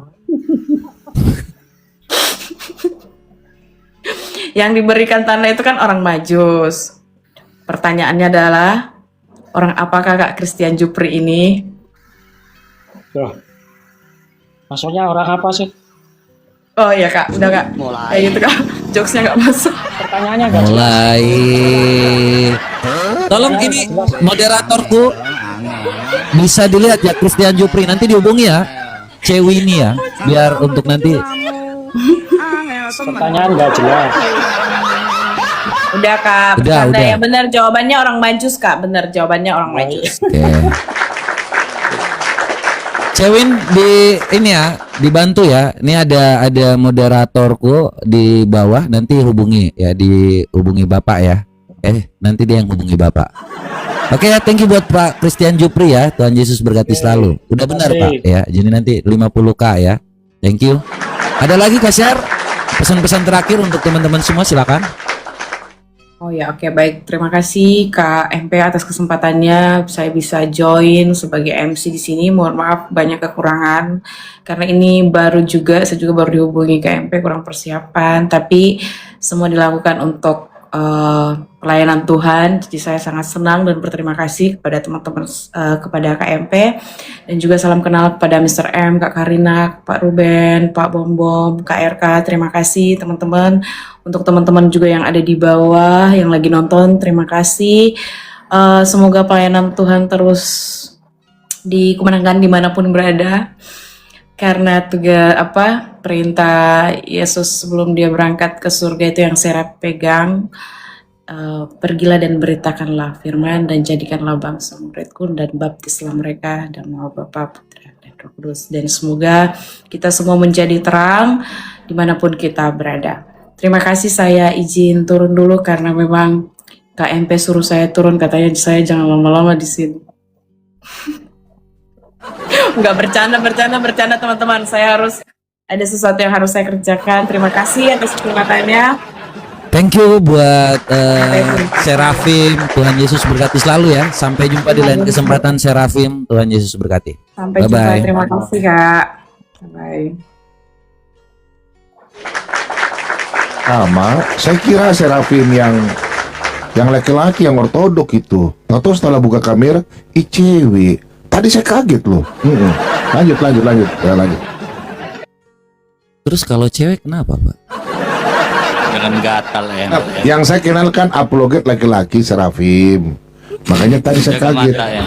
Yang diberikan tanda itu kan orang Majus. Pertanyaannya adalah orang apakah Kak Christian Jupri ini? Loh. Maksudnya orang apa sih? Oh iya Kak, udah Kak. Kayak gitu Kak, jokesnya nggak masuk. Pertanyaannya nggak jelas. Mulai. Tolong ini moderatorku bisa dilihat ya Christian Jupri, nanti dihubungi ya Cewi ini ya, biar untuk nanti. Pertanyaan nggak jelas. Udah Kak, Udah. bercanda ya, benar jawabannya orang Majus Kak, benar jawabannya orang Majus. Oke. Cewin di ini ya, dibantu ya. Ini ada moderatorku di bawah, nanti hubungi ya, dihubungi Bapak ya. Nanti dia yang hubungi Bapak. Oke ya, thank you buat Pak Christian Jupri ya. Tuhan Yesus berkati selalu. Udah benar kasih. Pak ya. Jadi nanti 50K ya. Thank you. Ada lagi Kak Syar? Pesan-pesan terakhir untuk teman-teman semua silakan. Oh ya, oke, baik. Terima kasih Kak MP atas kesempatannya saya bisa join sebagai MC di sini. Mohon maaf banyak kekurangan karena ini baru juga, saya juga baru dihubungi Kak MP, kurang persiapan, tapi semua dilakukan untuk pelayanan Tuhan. Jadi saya sangat senang dan berterima kasih kepada teman-teman, kepada Kak MP, dan juga salam kenal kepada Mr. M, Kak Karina, Pak Ruben, Pak Bom Bom, Kak RK. Terima kasih teman-teman. Untuk teman-teman juga yang ada di bawah yang lagi nonton, terima kasih. Semoga pelayanan Tuhan terus dikemanakan dimanapun berada. Karena perintah Yesus sebelum dia berangkat ke surga itu yang saya pegang, pergilah dan beritakanlah firman dan jadikanlah bangsa muridku dan baptislah mereka dan nama Bapa, Putra dan Roh Kudus, dan semoga kita semua menjadi terang dimanapun kita berada. Terima kasih, saya izin turun dulu karena memang KMP suruh saya turun, katanya saya jangan lama-lama di sini. Enggak, bercanda teman-teman. Saya harus ada sesuatu yang harus saya kerjakan. Terima kasih atas kesempatannya. Thank you buat Serafim. Tuhan Yesus berkati selalu ya. Sampai jumpa di lain kesempatan Serafim. Tuhan Yesus berkati. Sampai jumpa. Bye-bye. Terima kasih Kak. Bye. Sama, saya kira Serafim yang laki-laki yang ortodok itu. Nggak tahu setelah buka kamera, cewek. Tadi saya kaget loh. Lanjut. Ya, lanjut. Terus kalau cewek kenapa Pak? Jangan gatal ya. Yang saya kenalkan apologet laki-laki Serafim. Makanya tadi saya Jaga kaget. mata ya.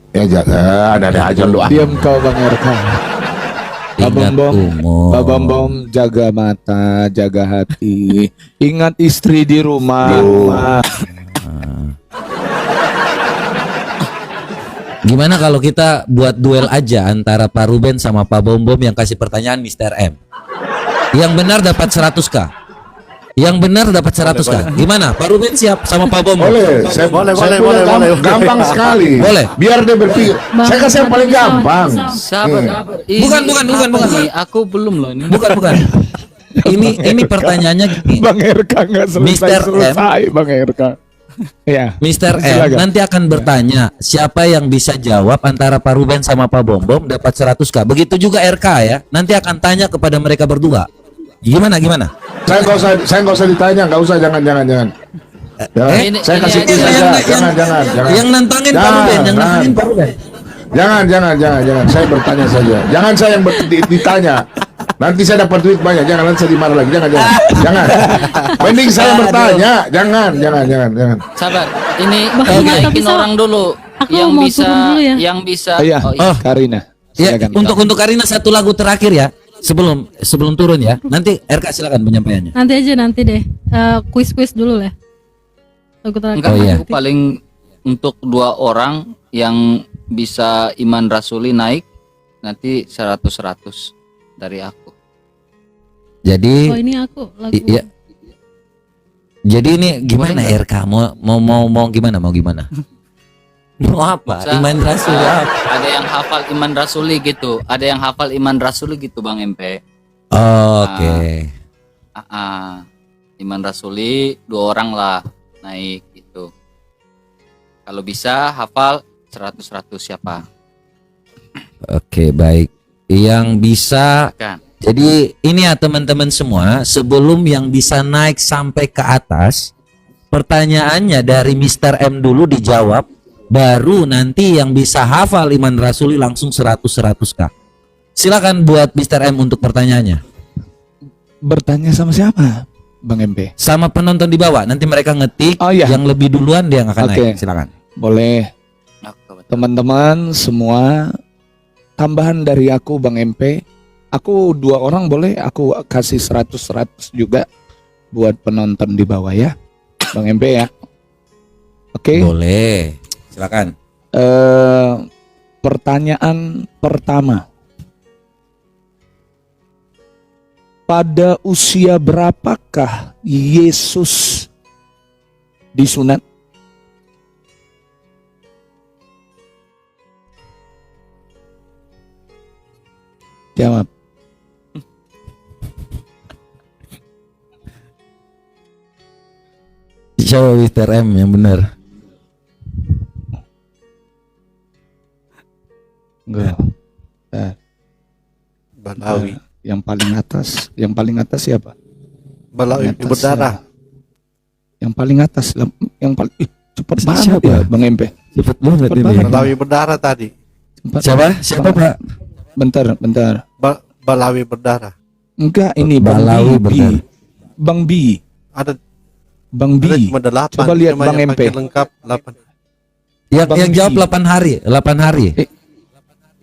Ya jangan, ada aja lu. Diam kau Bang RK. Ingat umur. Bam Bom, jaga mata, jaga hati. Ingat istri di rumah. Gimana kalau kita buat duel aja antara Pak Ruben sama Pak Bom Bom yang kasih pertanyaan Mr. M. Yang benar dapat 100K. Yang benar dapat 100K. Gimana? Pak Ruben siap sama Pak Bom Bom? Boleh, boleh. Gampang sekali. Boleh. Biar dia berpikir. Saya kasih yang paling gampang. Sabar. Bukan. Ini aku belum loh ini. Bukan. Ini pertanyaannya gini. Bang RK nggak selesai, Bang RK. Ya, Mr. M silakan. nanti akan bertanya siapa yang bisa jawab antara Pak Ruben sama Pak Bom Bom dapat 100K. Begitu juga RK ya. Nanti akan tanya kepada mereka berdua. Gimana? Saya nggak usah ditanya, nggak usah, jangan. Jangan. Saya kasih ini tips aja. Jangan. Yang nantangin Pak Ruben, Jangan. Saya bertanya saja. Jangan saya yang ditanya. Nanti saya dapat duit banyak. Jangan, nanti saya dimarah lagi. Jangan. Mending saya bertanya. Jangan. Sabar. Ini Tapi naikin saya- orang dulu aku yang mau bisa turun dulu ya. yang bisa. Iya, Oh. Karina. Ya, Silakan. untuk Karina satu lagu terakhir ya. Sebelum turun ya. Nanti RK silakan penyampaiannya. Nanti deh. Kuis dulu lah. Lagu terakhir. Enggak, Oh, iya. aku paling untuk 2 orang yang bisa iman rasuli naik nanti 100 dari aku. Jadi Oh, ini aku lagu. Iya. Jadi ini gimana RK? Mau gimana? Mau apa? Bisa, Iman Rasul apa? Ada yang hafal iman rasuli gitu. Ada yang hafal iman rasuli gitu Bang MP. Oke. Iman rasuli 2 orang lah naik gitu. Kalau bisa hafal 100 siapa? Oke, baik. Yang bisa. Kan. Jadi ini ya teman-teman semua, sebelum yang bisa naik sampai ke atas, pertanyaannya dari Mr. M dulu dijawab, baru nanti yang bisa hafal iman rasuli langsung 100K. Silakan buat Mr. M untuk pertanyaannya. Bertanya sama siapa, Bang MP? Sama penonton di bawah, nanti mereka ngetik, Oh, iya. yang lebih duluan dia yang akan Oke. naik. Silakan. Boleh. Teman-teman semua, tambahan dari aku Bang MP. Aku 2 orang boleh aku kasih 100 juga buat penonton di bawah ya, Bang MP ya. Oke. Boleh. Silakan. Pertanyaan pertama. Pada usia berapakah Yesus disunat? Jawab. Coba Mr. M yang benar. Enggak. Balawi. Yang paling atas siapa? Balawi Yang atas berdarah. Yang paling atas, yang paling cepat Siapa? banget ya Bang MP. Cepet banget Cepet ini. banget. Balawi berdarah tadi. Siapa Pak? Bentar. Balawi berdarah. Enggak, ini Bang Balawi B. berdarah. Bang B. Ada Bang ada B. cuma 8. Coba lihat Cuma Bang yang MP. pakai lengkap 8. Yang Bang jawab B. 8 hari. 8 hari.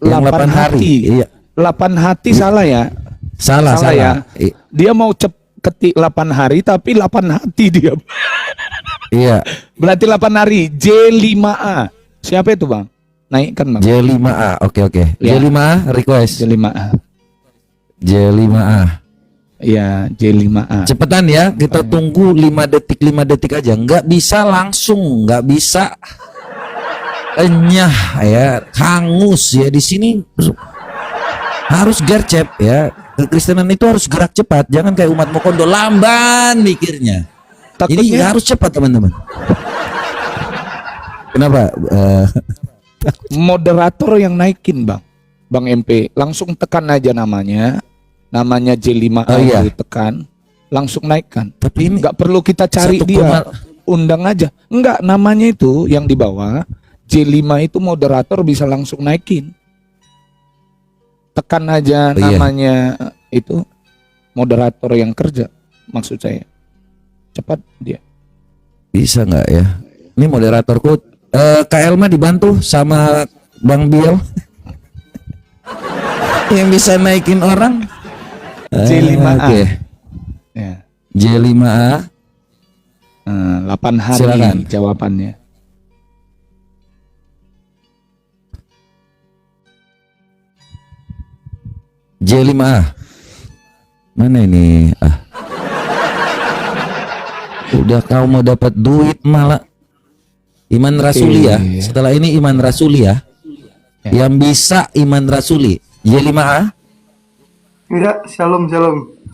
Yang 8 hari. Iya. 8 hati salah ya. Salah ya. I- Dia mau ketik 8 hari tapi 8 hati dia. Iya. Berarti 8 hari. J5A. Siapa itu Bang? Naikkan Bang. J5A. Oke. Ya. J5A request. J5A. J5A. Iya, J5A. Cepetan ya, kita tunggu 5 detik aja. Nggak bisa langsung, nggak bisa enyah ya, hangus ya di sini. Harus gercep ya. Kekristenan itu harus gerak cepat, jangan kayak umat Mokondo lamban mikirnya. Ini Takutnya harus cepat teman-teman. Kenapa? moderator yang naikin Bang MP. Langsung tekan aja namanya J5A. Oh, iya. Tekan, langsung naikkan. Tapi ini Nggak perlu kita cari 1, dia, undang aja. Enggak, namanya itu yang di bawah J5 itu moderator bisa langsung naikin. Tekan aja Oh, iya. namanya itu moderator yang kerja, maksud saya. Cepat dia. bisa nggak ya? Ini moderatorku Kak Elma dibantu sama Bang Biel yang bisa naikin orang. J5A. Oke. Ya. J5A. 8 hari Silakan. jawabannya. J5A. Mana ini? Udah kau mau dapat duit malah. Iman Rasuli ya. Setelah ini Iman Rasuli ya. Yang bisa Iman Rasuli. J5A. Enggak, shalom.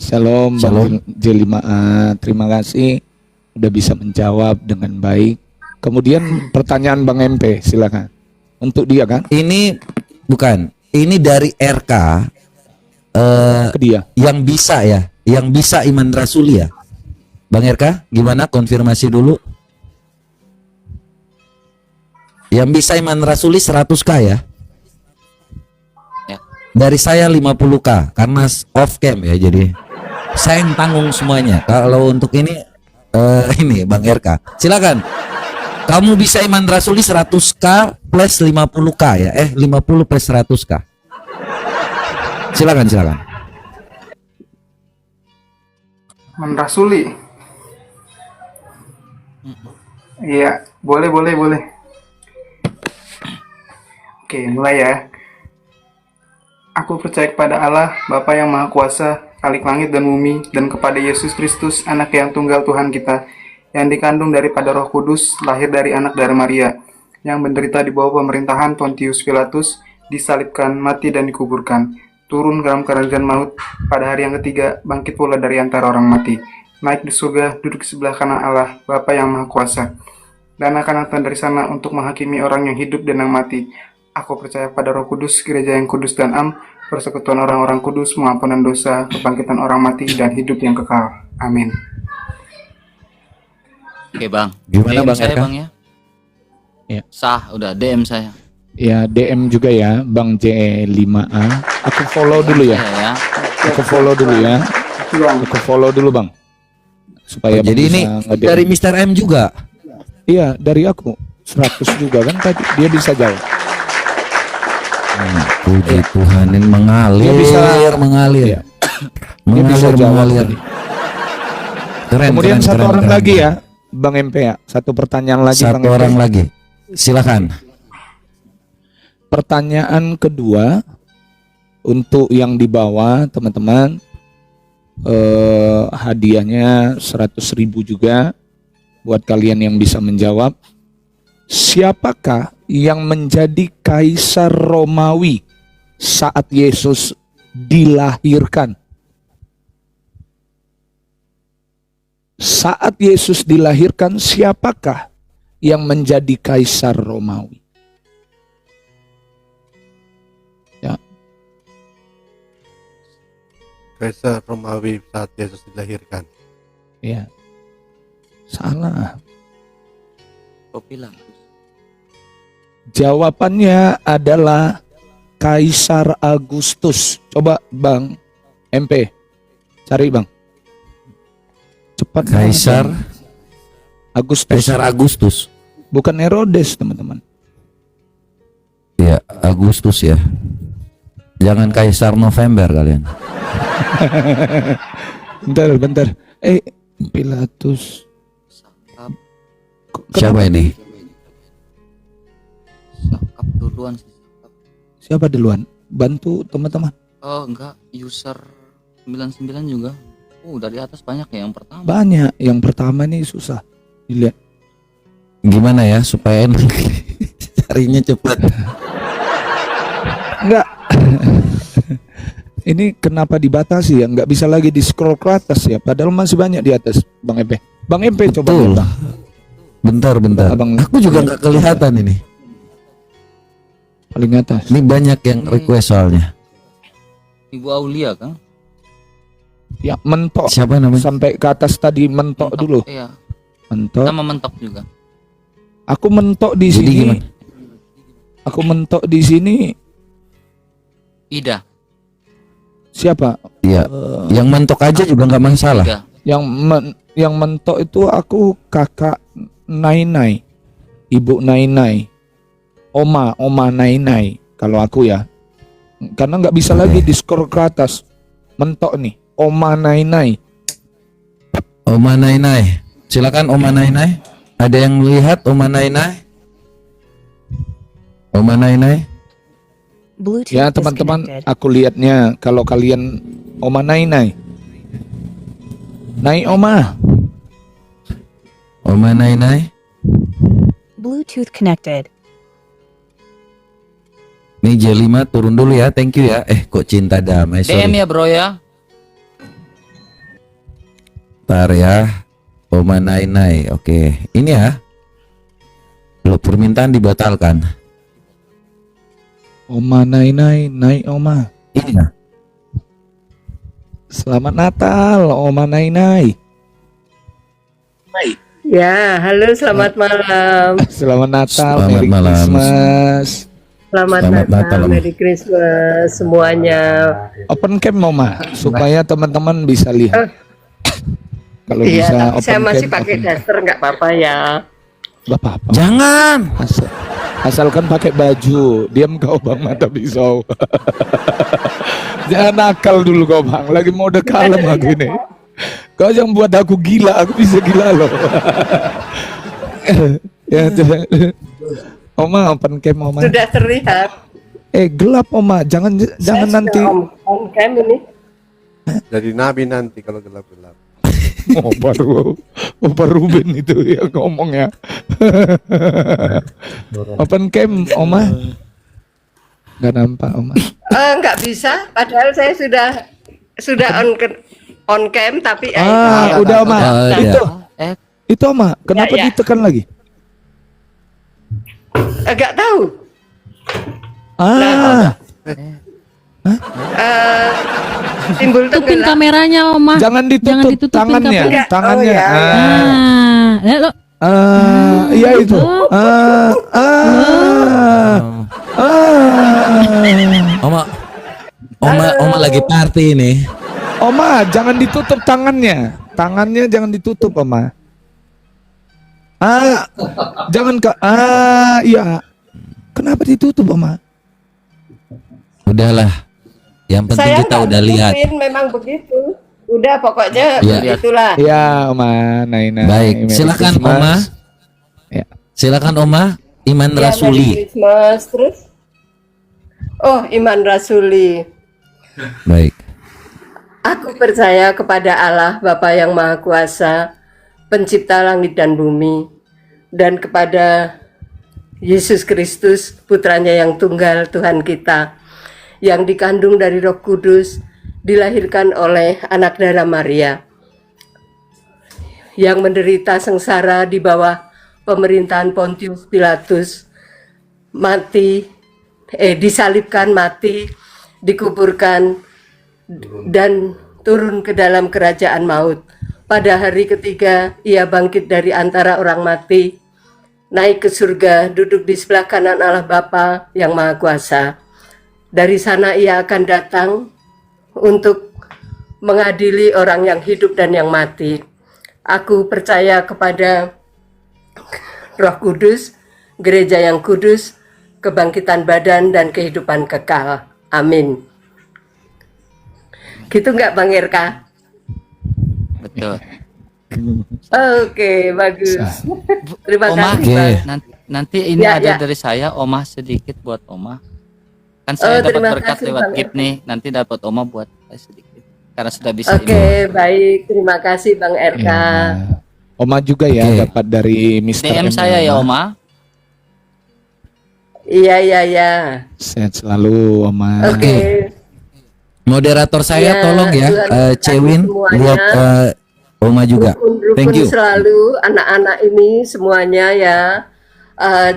Shalom Bang J5A. Terima kasih udah bisa menjawab dengan baik. Kemudian pertanyaan Bang MP, silakan. Untuk dia kan? Ini bukan. Ini dari RK. Ke dia. Yang bisa ya. Yang bisa Iman Rasuli ya. Bang RK, gimana konfirmasi dulu? Yang bisa Iman Rasuli 100k ya? Ya. Dari saya 50k karena off cam ya, jadi saya yang tanggung semuanya. Kalau untuk ini Bang RK, silakan. Kamu bisa Iman Rasuli 100k plus 50k ya? 50 plus 100k. Silakan. Rasuli. Iya, boleh. Oke, mulai ya. Aku percaya kepada Allah, Bapa yang Maha Kuasa, Khalik langit dan bumi, dan kepada Yesus Kristus, anak yang tunggal Tuhan kita, yang dikandung daripada Roh Kudus, lahir dari anak dari Maria, yang menderita di bawah pemerintahan Pontius Pilatus, disalibkan, mati dan dikuburkan, turun ke dalam kerajaan maut, pada hari yang ketiga, bangkit pula dari antara orang mati, naik di surga, duduk di sebelah kanan Allah, Bapa yang Maha Kuasa, dan akan datang dari sana untuk menghakimi orang yang hidup dan yang mati. Aku percaya pada Roh Kudus, gereja yang kudus dan am, persekutuan orang-orang kudus, pengampunan dosa, kebangkitan orang mati, dan hidup yang kekal. Amin. Oke Bang. Gimana, DM Bang saya RK? Bang ya? Ya. Sah, udah DM saya. Ya, DM juga ya Bang J5A. Aku follow dulu ya. Ya. Aku follow dulu Bang. Supaya Bang Jadi ini bisa nge-DM. dari Mr. M juga. Iya, dari aku 100 juga kan tadi dia bisa jawab. Puji Tuhan, ini mengalir, Dia bisa- mengalir. Iya. Dia bisa jawab mengalir. tadi. Keren, Kemudian keren, satu keren, orang keren. lagi ya, Bang MP ya. Satu pertanyaan lagi Bang Satu MP. orang lagi. Silakan. Pertanyaan kedua untuk yang di bawah teman-teman, hadiahnya 100.000 juga buat kalian yang bisa menjawab. Siapakah yang menjadi kaisar Romawi saat Yesus dilahirkan. Saat Yesus dilahirkan, siapakah yang menjadi kaisar Romawi? Ya, Kaisar Romawi saat Yesus dilahirkan. ya. Salah. Jawabannya adalah Kaisar Agustus. Coba Bang MP, cari Bang. Cepat Kaisar Bang. Agustus. Kaisar Agustus. Bukan Herodes, teman-teman. Ya, Agustus ya. Jangan Kaisar November kalian. Bentar. Pilatus. Siapa ini? Sakap duluan sih. Siapa duluan? Bantu teman-teman. Oh enggak, user 99 juga. Dari atas banyak ya yang pertama. Banyak. Yang pertama nih susah dilihat. Gimana ya supaya enak? Carinya cepat. Enggak. Ini kenapa dibatasi ya? Nggak bisa lagi di scroll ke atas ya. Padahal masih banyak di atas, Bang MP. Bang MP coba Betul. lihat, Bang. Bentar. Abang, Aku juga nggak kelihatan ini. paling atas. Ini banyak yang request soalnya. Ibu Aulia kan? Ya, mentok. Siapa namanya? Sampai ke atas tadi mentok dulu. Iya. Mentok. Sama mentok juga. Aku mentok di Jadi sini. gimana? Aku mentok di sini. Ida. Siapa? Iya. Yang mentok aja juga nggak masalah. Ida. Yang mentok itu aku kakak Nainai, ibu Nainai, oma Nainai. Kalau aku ya, karena nggak bisa lagi di scroll ke atas. Mentok nih, oma Nainai. Oma Nainai. Silakan Oma Nainai. Ada yang melihat Oma Nainai? Oma Nainai? Ya teman-teman, aku lihatnya kalau kalian oma Nainai. Nai oma. Oma Nainai? Bluetooth connected. Nih J5 turun dulu ya, thank you ya. Kok cinta damai, sorry. DM ya bro ya. Ntar ya. Oma Nainai, oke. Ini ya. Lo permintaan dibatalkan. Oma Nainai, Nai oma. Ini ya. Selamat Natal, Oma Nainai. Ya, halo, selamat malam. Selamat Natal, Selamat Merry malam. Christmas. Selamat Selamat Natal, Natal, Om. Merry Christmas semuanya. Open cam Oma, supaya teman-teman bisa lihat. Kalau Iya, bisa tapi open saya masih cam, pakai open cam. daster, nggak apa-apa ya. Gak apa-apa. Jangan. Asalkan pakai baju. Diam kau Bang mata pisau. Jangan nakal dulu kau Bang. Lagi mode kalem aku ini. Kau yang buat aku gila. Aku bisa gila loh. Ya, Oma open cam Oma. Sudah terlihat. Gelap Oma. Jangan Saya nanti. sudah on cam ini. Jadi nabi nanti kalau gelap-gelap. Opa Ruben itu yang ngomong ya. Open cam Oma. Gak nampak Oma. Nggak bisa, padahal saya sudah on cam tapi Udah Oma. Itu Oma. Kenapa Ya. ditekan lagi? nggak tahu. Timbul Tutupin tenggelam. kameranya Oma. Jangan ditutup tangannya. Enggak. Tangannya. Oh, ya. Lo Iya itu. Oma lagi party ini. Oma, jangan ditutup tangannya. Tangannya jangan ditutup, Oma. Jangan ke iya. Kenapa ditutup, Oma? Udahlah. Yang penting Saya kita nggak udah lihat. nutupin, memang begitu. Udah pokoknya Ya. itulah. Iya, Oma. Naina. Baik, Merry silakan Christmas. Oma. Ya. Silakan Oma. Iman Ya, Merry Rasuli. Christmas terus. Oh, Iman Rasuli. Baik. Aku percaya kepada Allah Bapa yang Maha Kuasa, pencipta langit dan bumi, dan kepada Yesus Kristus, putranya yang tunggal Tuhan kita, yang dikandung dari Roh Kudus, dilahirkan oleh anak darah Maria, yang menderita sengsara di bawah pemerintahan Pontius Pilatus, disalibkan, mati, dikuburkan, dan turun ke dalam kerajaan maut. Pada hari ketiga, ia bangkit dari antara orang mati, naik ke surga, duduk di sebelah kanan Allah Bapa yang Maha Kuasa. Dari sana ia akan datang untuk mengadili orang yang hidup dan yang mati. Aku percaya kepada Roh Kudus, gereja yang kudus, kebangkitan badan, dan kehidupan kekal. Amin. Gitu nggak Bang Erka? Betul. Oke, bagus. Terima Oma, kasih, Bang. nanti ini Ya, ada ya. dari saya, Oma sedikit buat Oma. Kan saya dapat terima berkat kasih, lewat Bang gift Erka. nih, nanti dapat Oma buat saya sedikit. Karena sudah bisa Oke, baik. Terima kasih Bang Erka. Oma juga ya dapat dari Mr. DM M saya ya Oma. Iya, iya, iya. Sehat selalu Oma. Oke. Moderator saya Ya, tolong ya, Tuhan Cewin semuanya. buat Oma juga. Thank Rukun you. selalu anak-anak ini semuanya ya.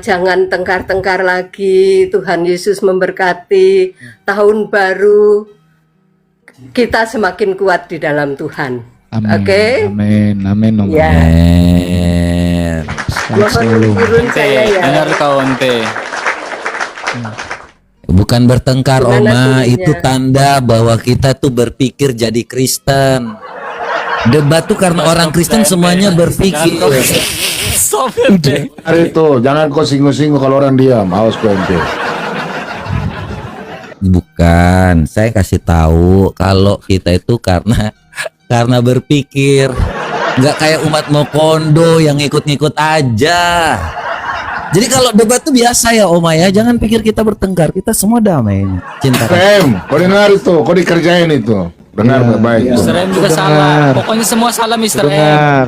Jangan tengkar-tengkar lagi. Tuhan Yesus memberkati. Tahun baru kita semakin kuat di dalam Tuhan. Amin. Oke. Amin. Amin Oma. Ya. Amin. Sehat selalu. Turun saya ya. Dengar kau Onte. Bukan bertengkar Gimana Oma, turunnya? itu tanda bahwa kita tuh berpikir jadi Kristen. Debat tuh karena orang Kristen semuanya berpikir. Hari itu jangan kau singgung-singgung kalau orang diam. Awas kau ente. Bukan, saya kasih tahu kalau kita itu karena berpikir, nggak kayak umat Mokondo yang ikut-ikut aja. Jadi kalau debat tuh biasa ya Oma ya, jangan pikir kita bertengkar, kita semua damai, cinta. Kau dengar itu, kau dikerjain itu. Dengar baik-baik. Mr. M juga salah. Pokoknya semua salah Mr. M. Dengar.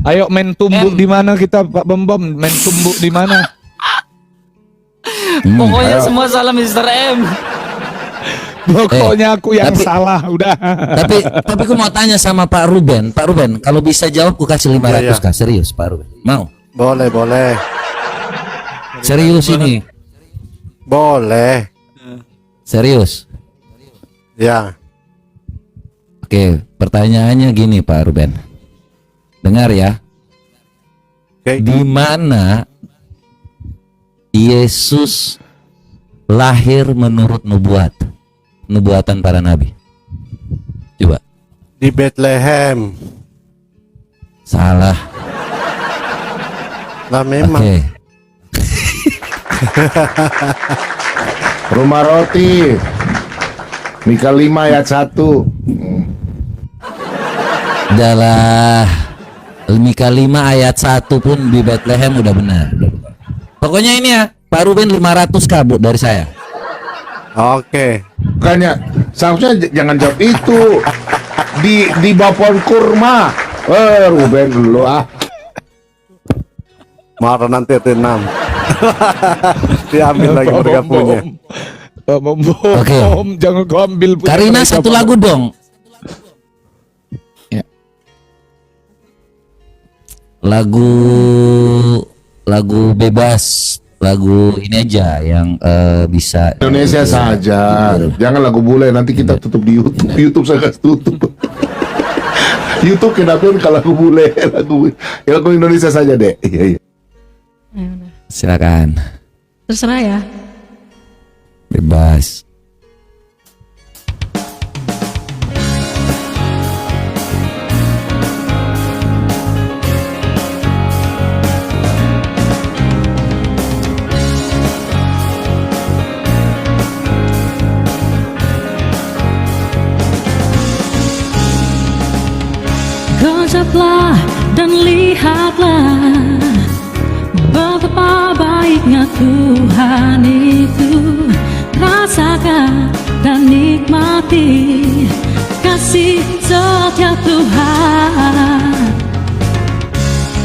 Ayo main tumbuk di mana kita Pak Bom? Main tumbuk di mana? Pokoknya semua salah Mr. M. Pokoknya aku yang salah, udah. Tapi aku mau tanya sama Pak Ruben. Pak Ruben, kalau bisa jawab aku kasih 500 kah? Serius Pak Ruben? Mau? Boleh, boleh. Serius ini? Boleh. Serius? Ya. Oke, pertanyaannya gini Pak Ruben. Dengar ya. Di mana Yesus lahir menurut nubuatan para nabi? Coba. Di Bethlehem. Salah. Lah memang. Oke. Rumah roti. Mika 5 ayat 1. Adalah Mika 5 ayat 1 pun di Bethlehem udah benar. Pokoknya ini ya, Pak Ruben 500 kabut dari saya. Oke. Bukannya seharusnya jangan jawab itu. Di bawah pohon kurma. Ruben dulu ah. Marah nanti itu 6. Diambil lagi mereka punya. Oke. Jangan kau ambil. Karina satu lagu dong. Ya. Lagu bebas, lagu ini aja yang bisa Indonesia saja. Jangan lagu bule, nanti kita tutup di YouTube. YouTube saya kasih tutup. YouTube kenapa kalau lagu bule, lagu Indonesia saja deh. Iya, iya. Silakan. Terserah ya. Bebas. Gejaplah dan lihatlah betapa baiknya Tuhan itu. Rasakan dan nikmati kasih setia Tuhan.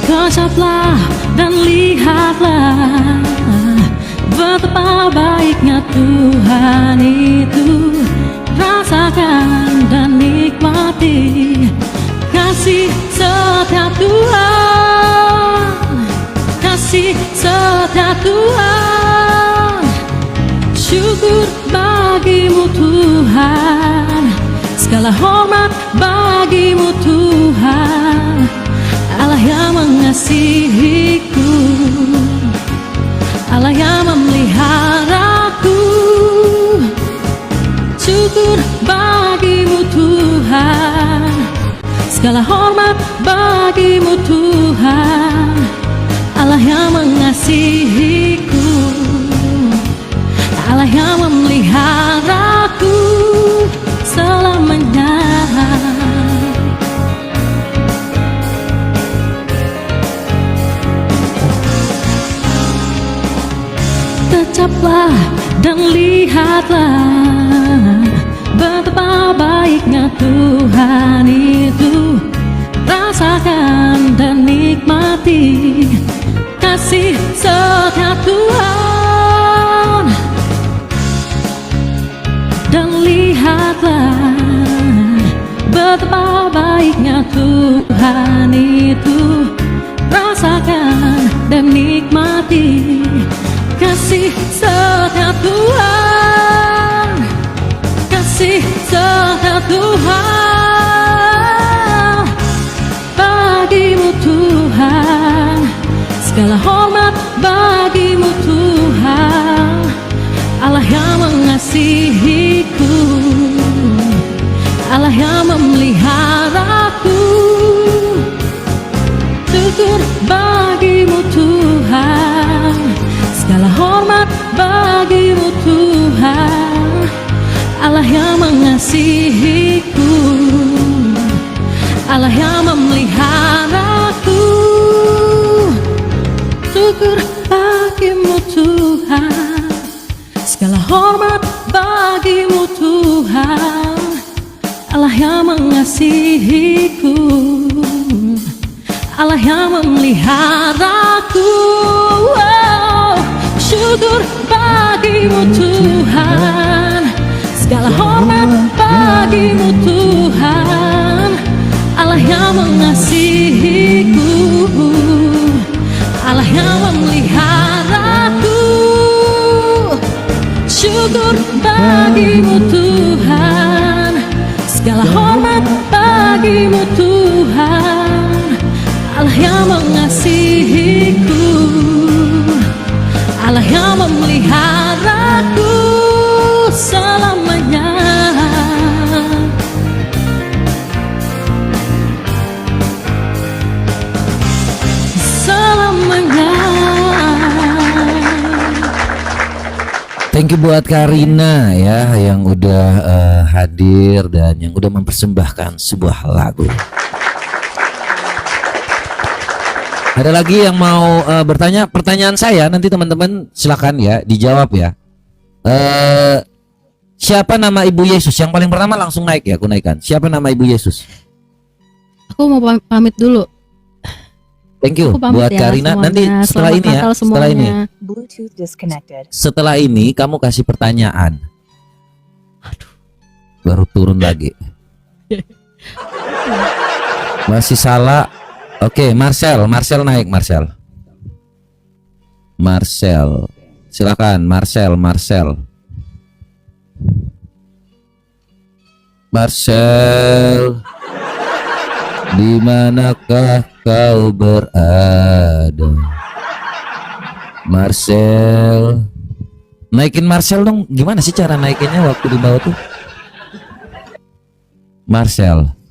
Gejaplah dan lihatlah betapa baiknya Tuhan itu. setia Tuhan. Syukur bagimu Tuhan, segala hormat bagimu Tuhan, Allah yang mengasihiku, Allah yang memeliharaku. Syukur bagimu Tuhan, segala hormat bagimu Tuhan, Allah yang mengasihiku, Allah yang memeliharaku selamanya. Tetaplah dan lihatlah betapa baiknya Tuhan itu. Rasakan dan nikmati kasih setia Tuhan. Dan lihatlah betapa baiknya Tuhan itu. Rasakan dan nikmati kasih setia Tuhan, kasih setia Tuhan. Bagimu Tuhan, segala hormat bagimu Tuhan, Allah yang mengasihiku, Allah yang memeliharaku. Syukur bagimu Tuhan, segala hormat bagimu Tuhan, Allah yang mengasihiku, Allah yang memeliharaku. Syukur bagimu Tuhan, segala hormat bagimu Tuhan, Allah yang mengasihiku, Allah yang memeliharaku. Oh, syukur bagimu Tuhan, segala hormat bagimu Tuhan, Allah yang mengasihiku, Allah yang memeliharaku. Syukur bagimu Tuhan, segala hormat bagimu Tuhan, Allah yang mengasihiku, Allah yang memeliharaku selamanya. Thank you buat Karina ya yang udah hadir dan yang udah mempersembahkan sebuah lagu. Ada lagi yang mau bertanya? Pertanyaan saya nanti teman-teman silakan ya dijawab ya. Siapa nama Ibu Yesus? Yang paling pertama langsung naik ya, aku naikkan. Siapa nama Ibu Yesus? Aku mau pamit dulu. Thank you buat ya, Karina. semuanya. Nanti setelah Selamat ini ya, Natal setelah ini. semuanya. Bluetooth disconnected. Setelah ini kamu kasih pertanyaan. Baru turun lagi. Masih salah. Oke, Marcel naik Marcel. Silakan Marcel. Di manakah kau berada? Marcel. Naikin Marcel dong. Gimana sih cara naikinnya waktu di bawah tuh? Marcel.